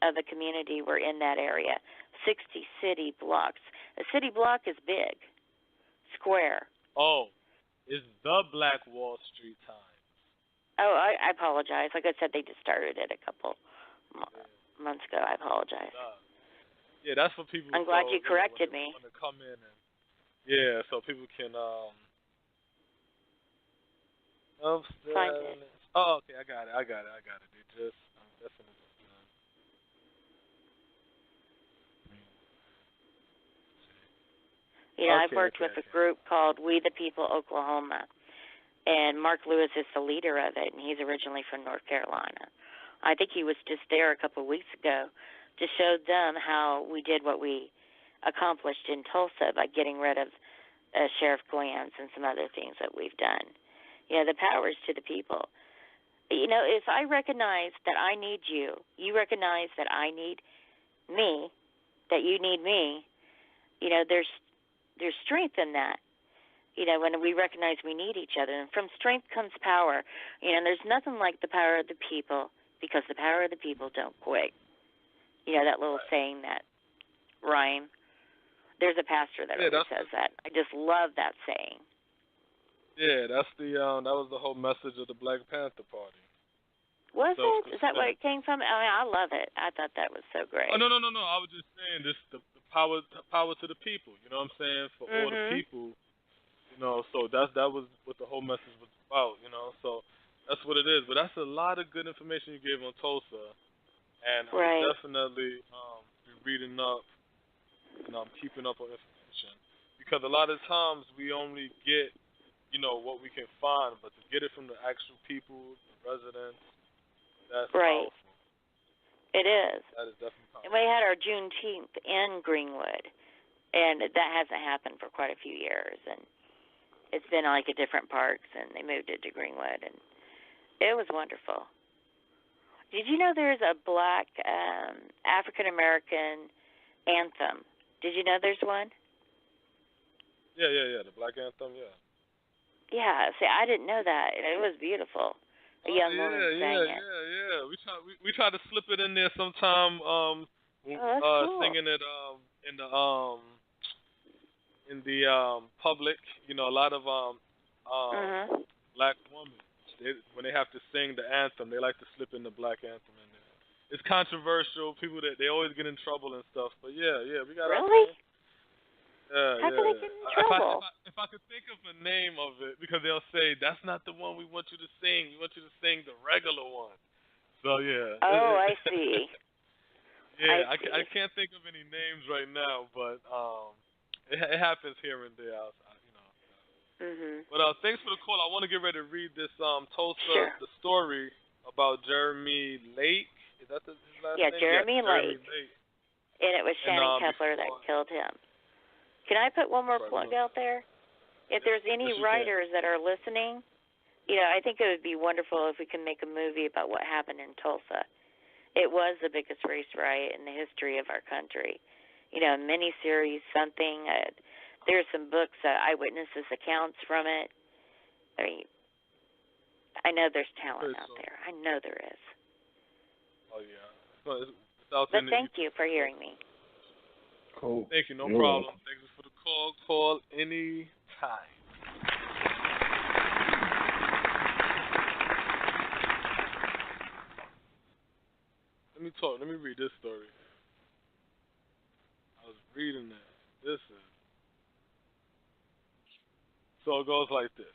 of the community were in that area. 60 city blocks. A city block is big, square. Oh, it's the Black Wall Street Times. Oh, I apologize. Like I said, they just started it a couple months ago. I apologize. Yeah, that's for people. I'm glad you corrected me. Want to come in and so people can find it. Oh, okay, I got it. They just I'm guessing it's I've worked with a group called We the People Oklahoma, and Mark Lewis is the leader of it, and he's originally from North Carolina. I think he was just there a couple of weeks ago to show them how we did what we accomplished in Tulsa by getting rid of Sheriff Glantz and some other things that we've done. The power is to the people. If I recognize that I need you, you recognize that I need me, that you need me, there's strength in that. When we recognize we need each other. And from strength comes power. There's nothing like the power of the people, because the power of the people don't quit. That little saying, that rhyme. There's a pastor that always says that. I just love that saying. Yeah, that's that was the whole message of the Black Panther Party. Was it? Is that where it came from? I mean, I love it. I thought that was so great. Oh, no. I was just saying this, the power to the people. You know what I'm saying? For all the people. So that was what the whole message was about. So that's what it is. But that's a lot of good information you gave on Tulsa, and I'm definitely be reading up and I'm keeping up on information, because a lot of times we only get what we can find, but to get it from the actual people, the residents, that's powerful. It is. That is definitely powerful. And we had our Juneteenth in Greenwood, and that hasn't happened for quite a few years, and it's been like at different parks, and they moved it to Greenwood, and it was wonderful. Did you know there's a black African-American anthem? Did you know there's one? Yeah, the Black Anthem, yeah. Yeah, see, I didn't know that. It was beautiful. A young woman sang it. Yeah. We try to slip it in there sometime. Cool. Singing it in the public. A lot of black women, when they have to sing the anthem, they like to slip in the Black Anthem in there. It's controversial. People they always get in trouble and stuff. But yeah, we got. Really? How can they get in trouble? If I could think of a name of it, because they'll say that's not the one we want you to sing. We want you to sing the regular one. So yeah. Oh, I see. Yeah, I can't think of any names right now, but it happens here and there. But thanks for the call. I want to get ready to read this Tulsa the story about Jeremy Lake. Is that his last name? Jeremy Lake. And it was Shannon Kepler that killed him. Can I put one more plug out there? If there's any writers that are listening, I think it would be wonderful if we can make a movie about what happened in Tulsa. It was the biggest race riot in the history of our country. Miniseries, something. There's some books, eyewitnesses accounts from it. I mean, I know there's talent out there. I know there is. Oh, yeah. It's out there But in the thank ether. you for hearing me. Cool. Thank you. No You're problem. welcome. Thank you for the call. Call any time. Let me talk. Let me read this story. I was reading this. This is. So it goes like this.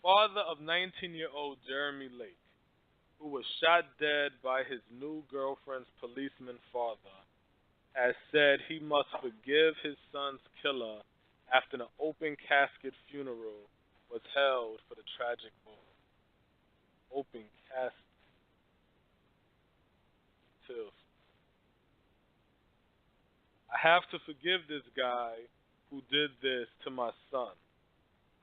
Father of 19-year-old Jeremy Lake, who was shot dead by his new girlfriend's policeman father, has said he must forgive his son's killer after an open casket funeral was held for the tragic boy. Open casket. Till. I have to forgive this guy who did this to my son.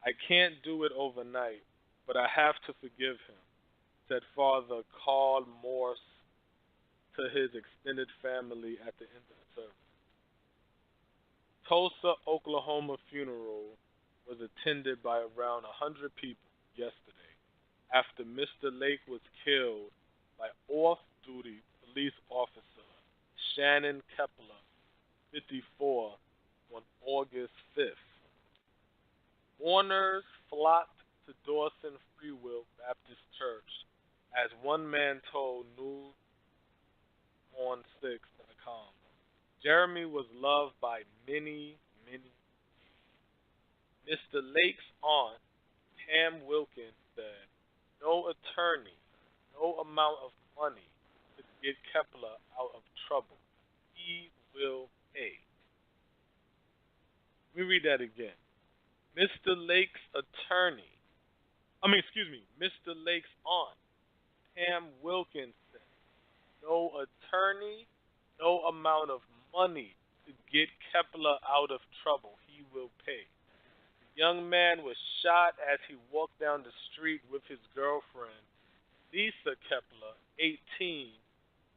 I can't do it overnight, but I have to forgive him, said Father Carl Morse to his extended family at the end of the service. Tulsa, Oklahoma funeral was attended by around 100 people yesterday after Mr. Lake was killed by off-duty police officer Shannon Kepler, 54, on August 5th. Mourners flocked to Dawson Free Will Baptist Church, as one man told NewsOn6.com. Jeremy was loved by many, many. Mr. Lake's aunt, Pam Wilkins, said, no attorney, no amount of money could get Kepler out of trouble. He will pay. Let me read that again. Mr. Lake's Mr. Lake's aunt, Pam Wilkins, said, no attorney, no amount of money to get Kepler out of trouble. He will pay. The young man was shot as he walked down the street with his girlfriend, Lisa Kepler, 18,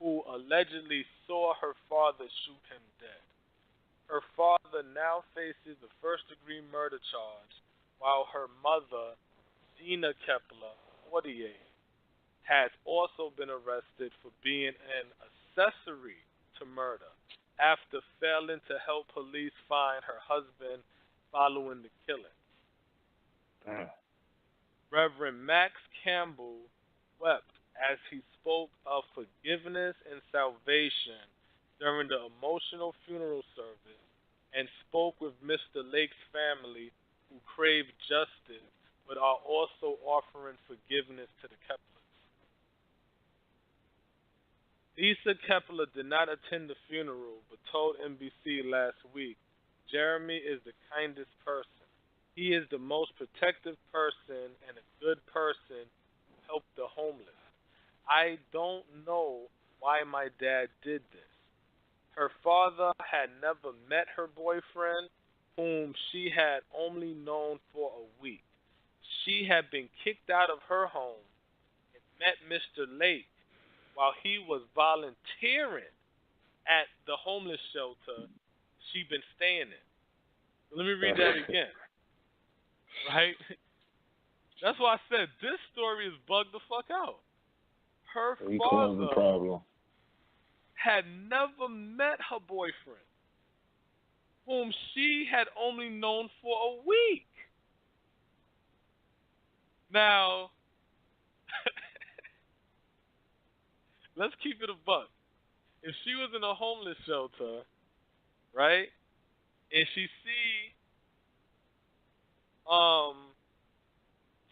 who allegedly saw her father shoot him dead. Her father now faces a first-degree murder charge, while her mother, Zena Kepler, 48, has also been arrested for being an accessory to murder after failing to help police find her husband following the killing. Reverend Max Campbell wept as he spoke of forgiveness and salvation during the emotional funeral service and spoke with Mr. Lake's family, who crave justice but are also offering forgiveness to the Keplers. Lisa Kepler did not attend the funeral but told NBC last week, Jeremy is the kindest person. He is the most protective person and a good person who helped the homeless. I don't know why my dad did this. Her father had never met her boyfriend, whom she had only known for a week. She had been kicked out of her home and met Mr. Lake while he was volunteering at the homeless shelter she'd been staying in. Let me read that again. Right? That's why I said this story is bugged the fuck out. Her father had never met her boyfriend, whom she had only known for a week. Now, let's keep it a buck. If she was in a homeless shelter, right, and she see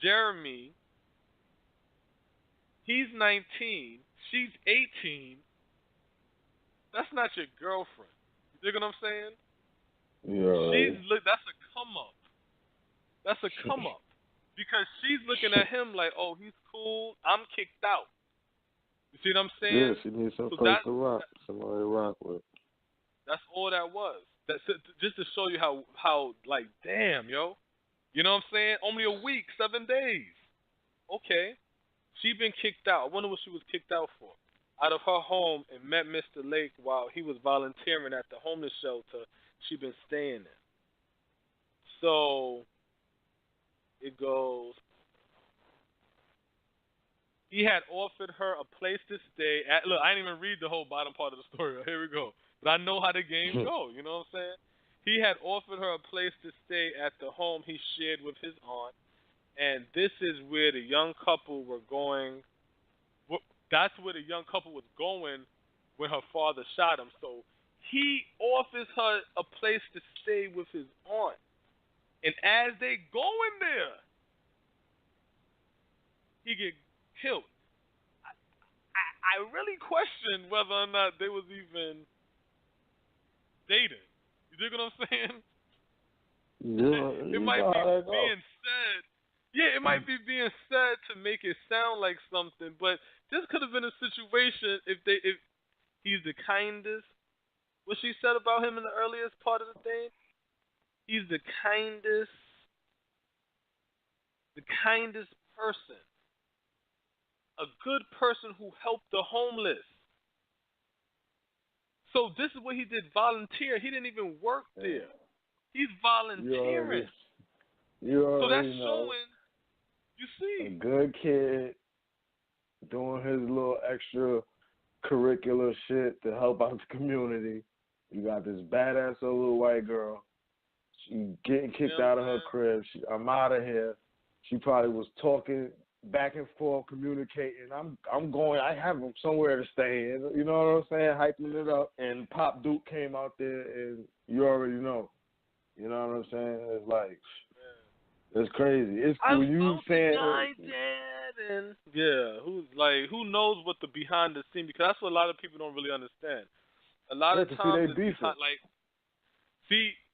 Jeremy, he's 19, she's 18, that's not your girlfriend. You dig what I'm saying? Yeah. That's a come up. That's a come up. Because she's looking at him like, oh, he's cool, I'm kicked out. You see what I'm saying? Yeah, she needs some place to rock. Somebody to rock with. That's all that was. That's just to show you how like, damn, yo. You know what I'm saying? Only a week, 7 days. Okay. She been kicked out. I wonder what she was kicked out for. Out of her home and met Mr. Lake while he was volunteering at the homeless shelter she'd been staying in. So it goes, He had offered her a place to stay at. Look, I didn't even read the whole bottom part of the story. Here we go. But I know how the game go. You know what I'm saying? He had offered her a place to stay at the home he shared with his aunt, and this is where the young couple were going. That's where the young couple was going when her father shot him. So he offers her a place to stay with his aunt, and as they go in there, he get killed. I really question whether or not they was even dating. You dig what I'm saying? Yeah, It might be being said. Yeah, it might be being said to make it sound like something, but this could have been a situation if he's the kindest. What she said about him in the earliest part of the thing? He's the kindest person. A good person who helped the homeless. So this is what he did, volunteer. He didn't even work there. He's volunteering. So that's showing, you see. A good kid doing his little extra curricular shit to help out the community. You got this badass old little white girl. She getting kicked out of her crib. I'm out of here. She probably was talking back and forth, communicating. I'm going. I have somewhere to stay. You know what I'm saying? Hyping it up. And Pop Duke came out there, and you already know. You know what I'm saying? It's like, it's crazy. It's when you saying, and who knows what the behind the scene, because that's what a lot of people don't really understand. A lot of times, they beefing.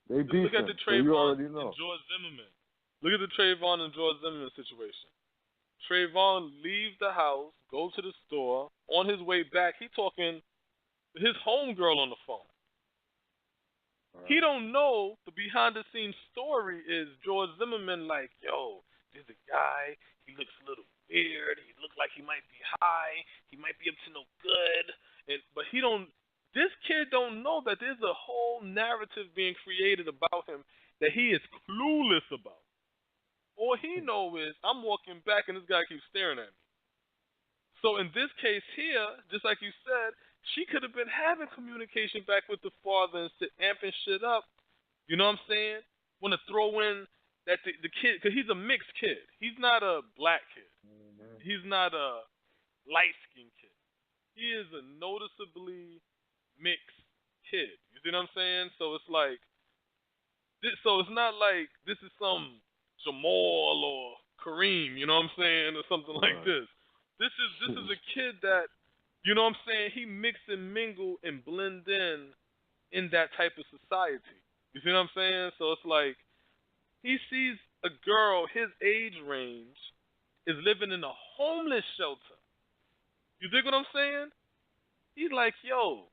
Look at the Trayvon and George Zimmerman. Look at the Trayvon and George Zimmerman situation. Trayvon leaves the house, goes to the store. On his way back, he talking to his homegirl on the phone. Right. He don't know the behind-the-scenes story is George Zimmerman like, yo, there's a guy, he looks a little weird, he looks like he might be high, he might be up to no good, but this kid don't know that there's a whole narrative being created about him that he is clueless about. All he know is, I'm walking back and this guy keeps staring at me. So in this case here, just like you said, she could have been having communication back with the father and amping shit up. You know what I'm saying? Want to throw in that the kid, because he's a mixed kid. He's not a black kid. Mm-hmm. He's not a light-skinned kid. He is a noticeably mixed kid. You see what I'm saying? So it's like, so it's not like this is some Jamal or Kareem, you know what I'm saying, or something like this. This is a kid that, you know what I'm saying, he mix and mingle and blend in that type of society. You see what I'm saying? So it's like he sees a girl his age range is living in a homeless shelter. You dig what I'm saying? He's like, yo,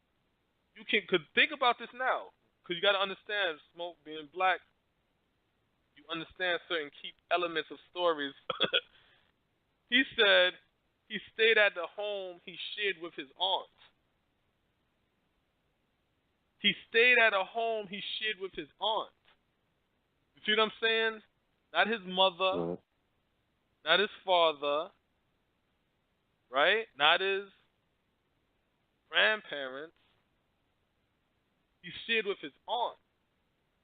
could think about this now, because you got to understand, Smoke being black, you understand certain key elements of stories. He said he stayed at the home he shared with his aunt. He stayed at a home he shared with his aunt. You see what I'm saying? Not his mother, not his father, right? Not his grandparents. He shared with his aunt.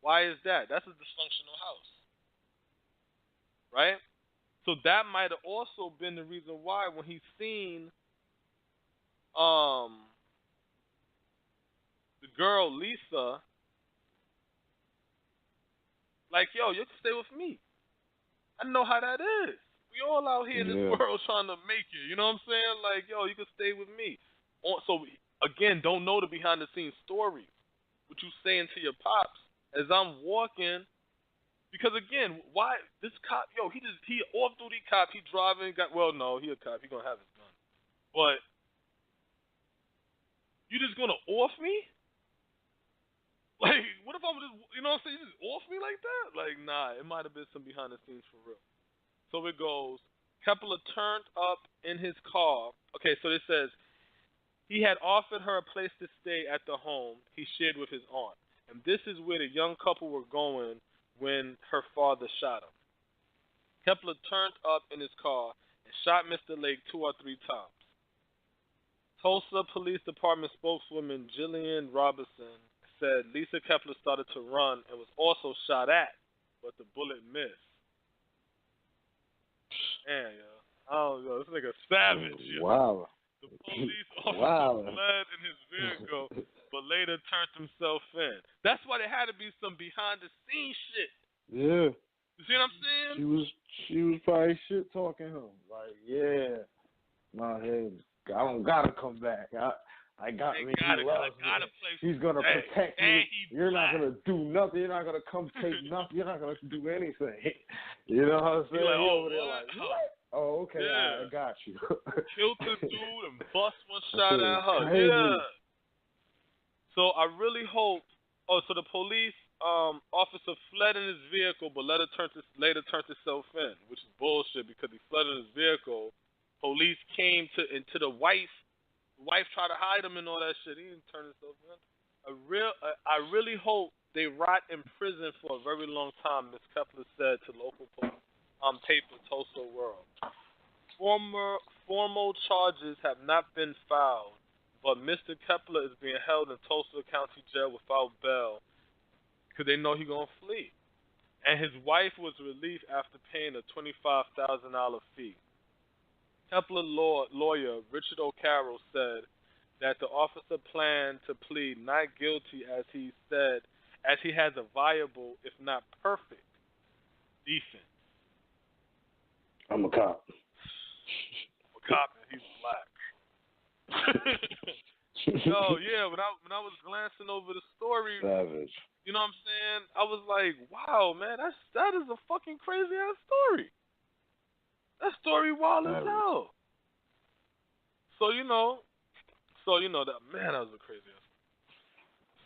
Why is that? That's a dysfunctional house, right? So that might have also been the reason why when he seen the girl Lisa, like, yo, you can stay with me. I know how that is. We all out here in this world trying to make it. You know what I'm saying? Like, yo, you can stay with me. So again, don't know the behind the scenes stories. What you saying to your pops as I'm walking. Because again, why this cop? Yo, he off-duty cop. He driving. No, he a cop. He gonna have his gun. But you just gonna off me? Like, what if I'm just, you know what I'm saying? You just off me like that? Like, nah. It might have been some behind the scenes for real. So it goes. Kepler turned up in his car. Okay, so it says he had offered her a place to stay at the home he shared with his aunt, and this is where the young couple were going when her father shot him. Kepler turned up in his car, and shot Mr. Lake 2 or 3 times. Tulsa Police Department spokeswoman Jillian Robertson said Lisa Kepler started to run and was also shot at, but the bullet missed. Man, yo. I don't know. This nigga savage, yo. Wow. The police officer fled in his vehicle, but later turned himself in. That's why there had to be some behind-the-scenes shit. Yeah. You see what I'm saying? She was probably shit talking him. Like, yeah, my head, I don't gotta come back. I got me. He loves me. He's gonna protect me. You're not gonna do nothing. You're not gonna come take nothing. You're not gonna do anything. You know what I'm saying? Like, over there like, what? Oh, okay, yeah. I got you. Killed the dude and bust one shot at her. Crazy. Yeah. So I really hope. Oh, so the police officer fled in his vehicle, but later turned himself in, which is bullshit because he fled in his vehicle. Police came into the wife. The wife tried to hide him and all that shit. He didn't turn himself in. I really hope they rot in prison for a very long time. Ms. Kepler said to local paper Tulsa World. Formal charges have not been filed, but Mr. Kepler is being held in Tulsa County Jail without bail because they know he's going to flee. And his wife was released after paying a $25,000 fee. Kepler lawyer Richard O'Carroll said that the officer planned to plead not guilty as he has a viable, if not perfect, defense. I'm a cop. I'm a cop and he's black. No, yeah, when I was glancing over the story, Savage. you know what I'm saying? I was like, wow, man, that is a fucking crazy ass story. That story wild as hell. So you know that, man, that was a crazy ass.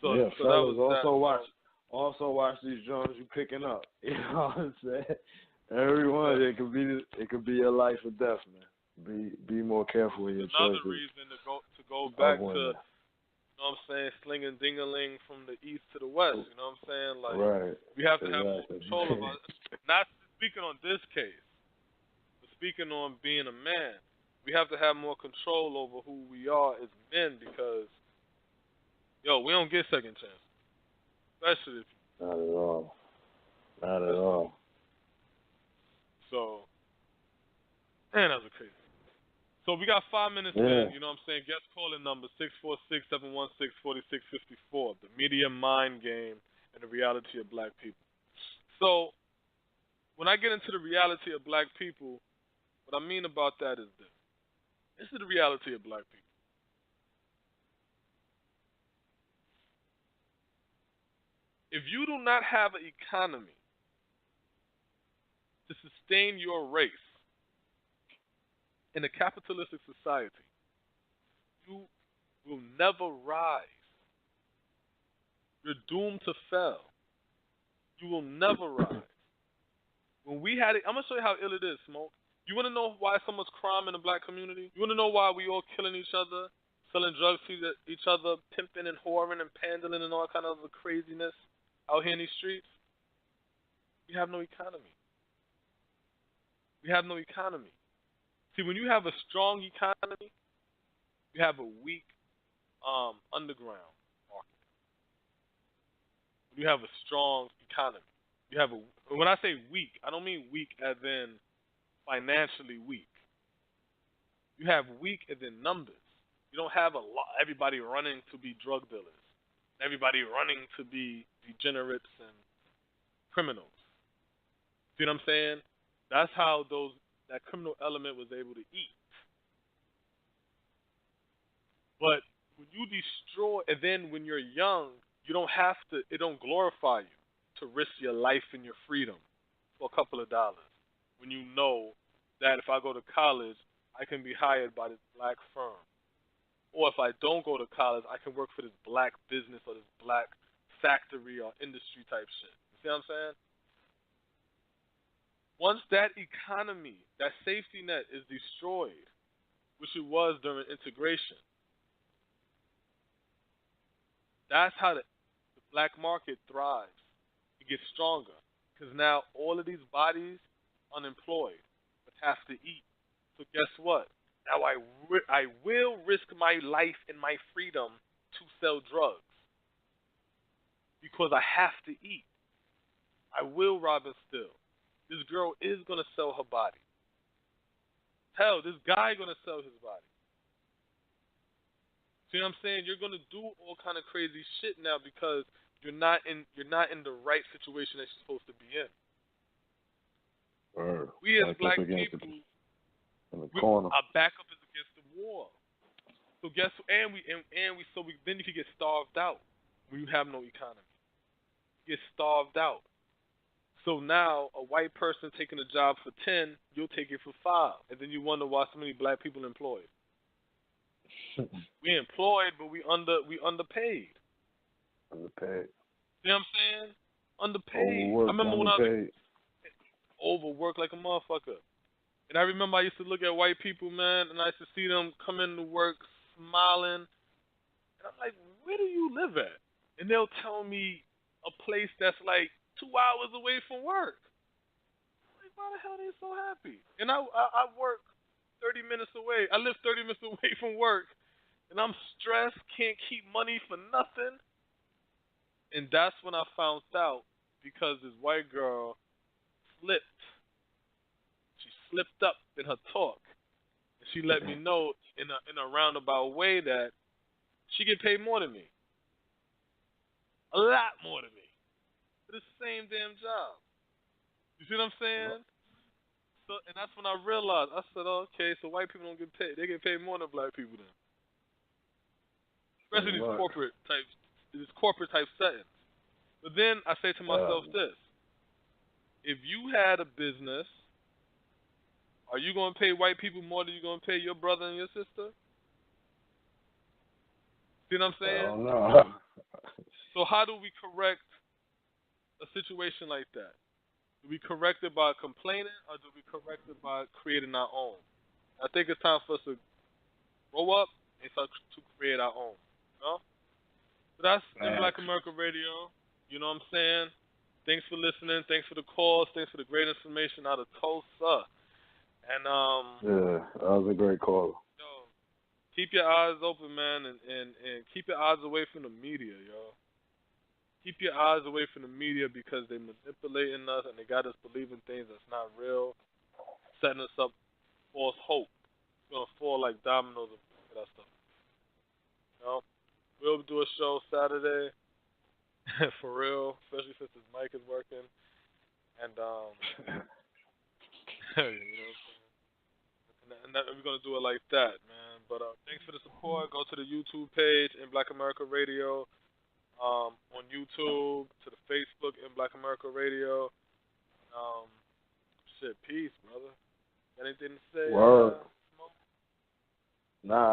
So, yeah, so fellas, that was also watch these joints you picking up. You know what I'm saying? Everyone, it could be your life or death, man. Be more careful in your choices. Another reason to go back to, you know what I'm saying, slinging ding-a-ling from the east to the west. You know what I'm saying? Like, right. We have to have more control of us. Not speaking on this case, but speaking on being a man. We have to have more control over who we are as men because, we don't get second chances. Especially if Not at all. Not at all. So, man, that was crazy. So we got 5 minutes in, you know what I'm saying? Guest calling number 646-716-4654. The media mind game and the reality of black people. So, when I get into the reality of black people, what I mean about that is this. This is the reality of black people. If you do not have an economy to sustain your race in a capitalistic society, you will never rise. You're doomed to fail. You will never rise. When we had it, I'm going to show you how ill it is, Smoke. You want to know why so much crime in the black community? You want to know why we all killing each other, selling drugs to each other, pimping and whoring and pandling and all kind of other craziness out here in these streets? We have no economy. We have no economy. See, when you have a strong economy, you have a weak underground market. When you have a strong economy, when I say weak, I don't mean weak as in financially weak. You have weak as in numbers. You don't have everybody running to be drug dealers, everybody running to be degenerates and criminals. See what I'm saying? That's how that criminal element was able to eat. But when you destroy, and then when you're young, you don't have to. It don't glorify you to risk your life and your freedom for a couple of dollars. When you know that if I go to college, I can be hired by this black firm. Or if I don't go to college, I can work for this black business or this black factory or industry type shit. You see what I'm saying? Once that economy, that safety net is destroyed, which it was during integration, that's how the black market thrives. It gets stronger. Because now all of these bodies unemployed, but have to eat. So guess what? Now I will risk my life and my freedom to sell drugs because I have to eat. I will rob and steal. This girl is going to sell her body. Hell, this guy going to sell his body. See what I'm saying? You're going to do all kind of crazy shit now because you're not in the right situation that you're supposed to be in. We as black people, our backup is against the war. So guess then you could get starved out when you have no economy. You get starved out. So now a white person taking a job for 10, you'll take it for 5, and then you wonder why so many black people employed. We employed, but we underpaid. Underpaid. You know what I'm saying? Underpaid. Overworked, I remember when underpaid. I was overworked like a motherfucker. And I remember I used to look at white people, man, and I used to see them come into work smiling. And I'm like, where do you live at? And they'll tell me a place that's like 2 hours away from work. I'm like, why the hell are they so happy? And I work 30 minutes away. I live 30 minutes away from work. And I'm stressed, can't keep money for nothing. And that's when I found out because this white girl slipped. She slipped up in her talk. And she let me know in a roundabout way that she get paid more than me. A lot more than me. For the same damn job. You see what I'm saying? So, and that's when I realized, I said, oh, okay, so white people don't get paid. They get paid more than black people then. Especially these corporate type settings. But then I say to myself this. If you had a business, are you going to pay white people more than you're going to pay your brother and your sister? See what I'm saying? I don't know. So how do we correct a situation like that? Do we correct it by complaining or do we correct it by creating our own? I think it's time for us to grow up and start to create our own. You know? So that's in Black America Radio. You know what I'm saying? Thanks for listening. Thanks for the calls. Thanks for the great information out of Tulsa. And yeah, that was a great call. Yo, keep your eyes open, man, and keep your eyes away from the media, yo. Keep your eyes away from the media because they're manipulating us and they got us believing things that's not real, setting us up false hope. It's gonna fall like dominoes and that stuff. You know? We'll do a show Saturday, for real, especially since his mic is working. And you know what I'm saying? And we're gonna do it like that, man. But thanks for the support. Go to the YouTube page in Black America Radio, on YouTube, to the Facebook in Black America Radio. Peace, brother. Anything to say? Word. Nah.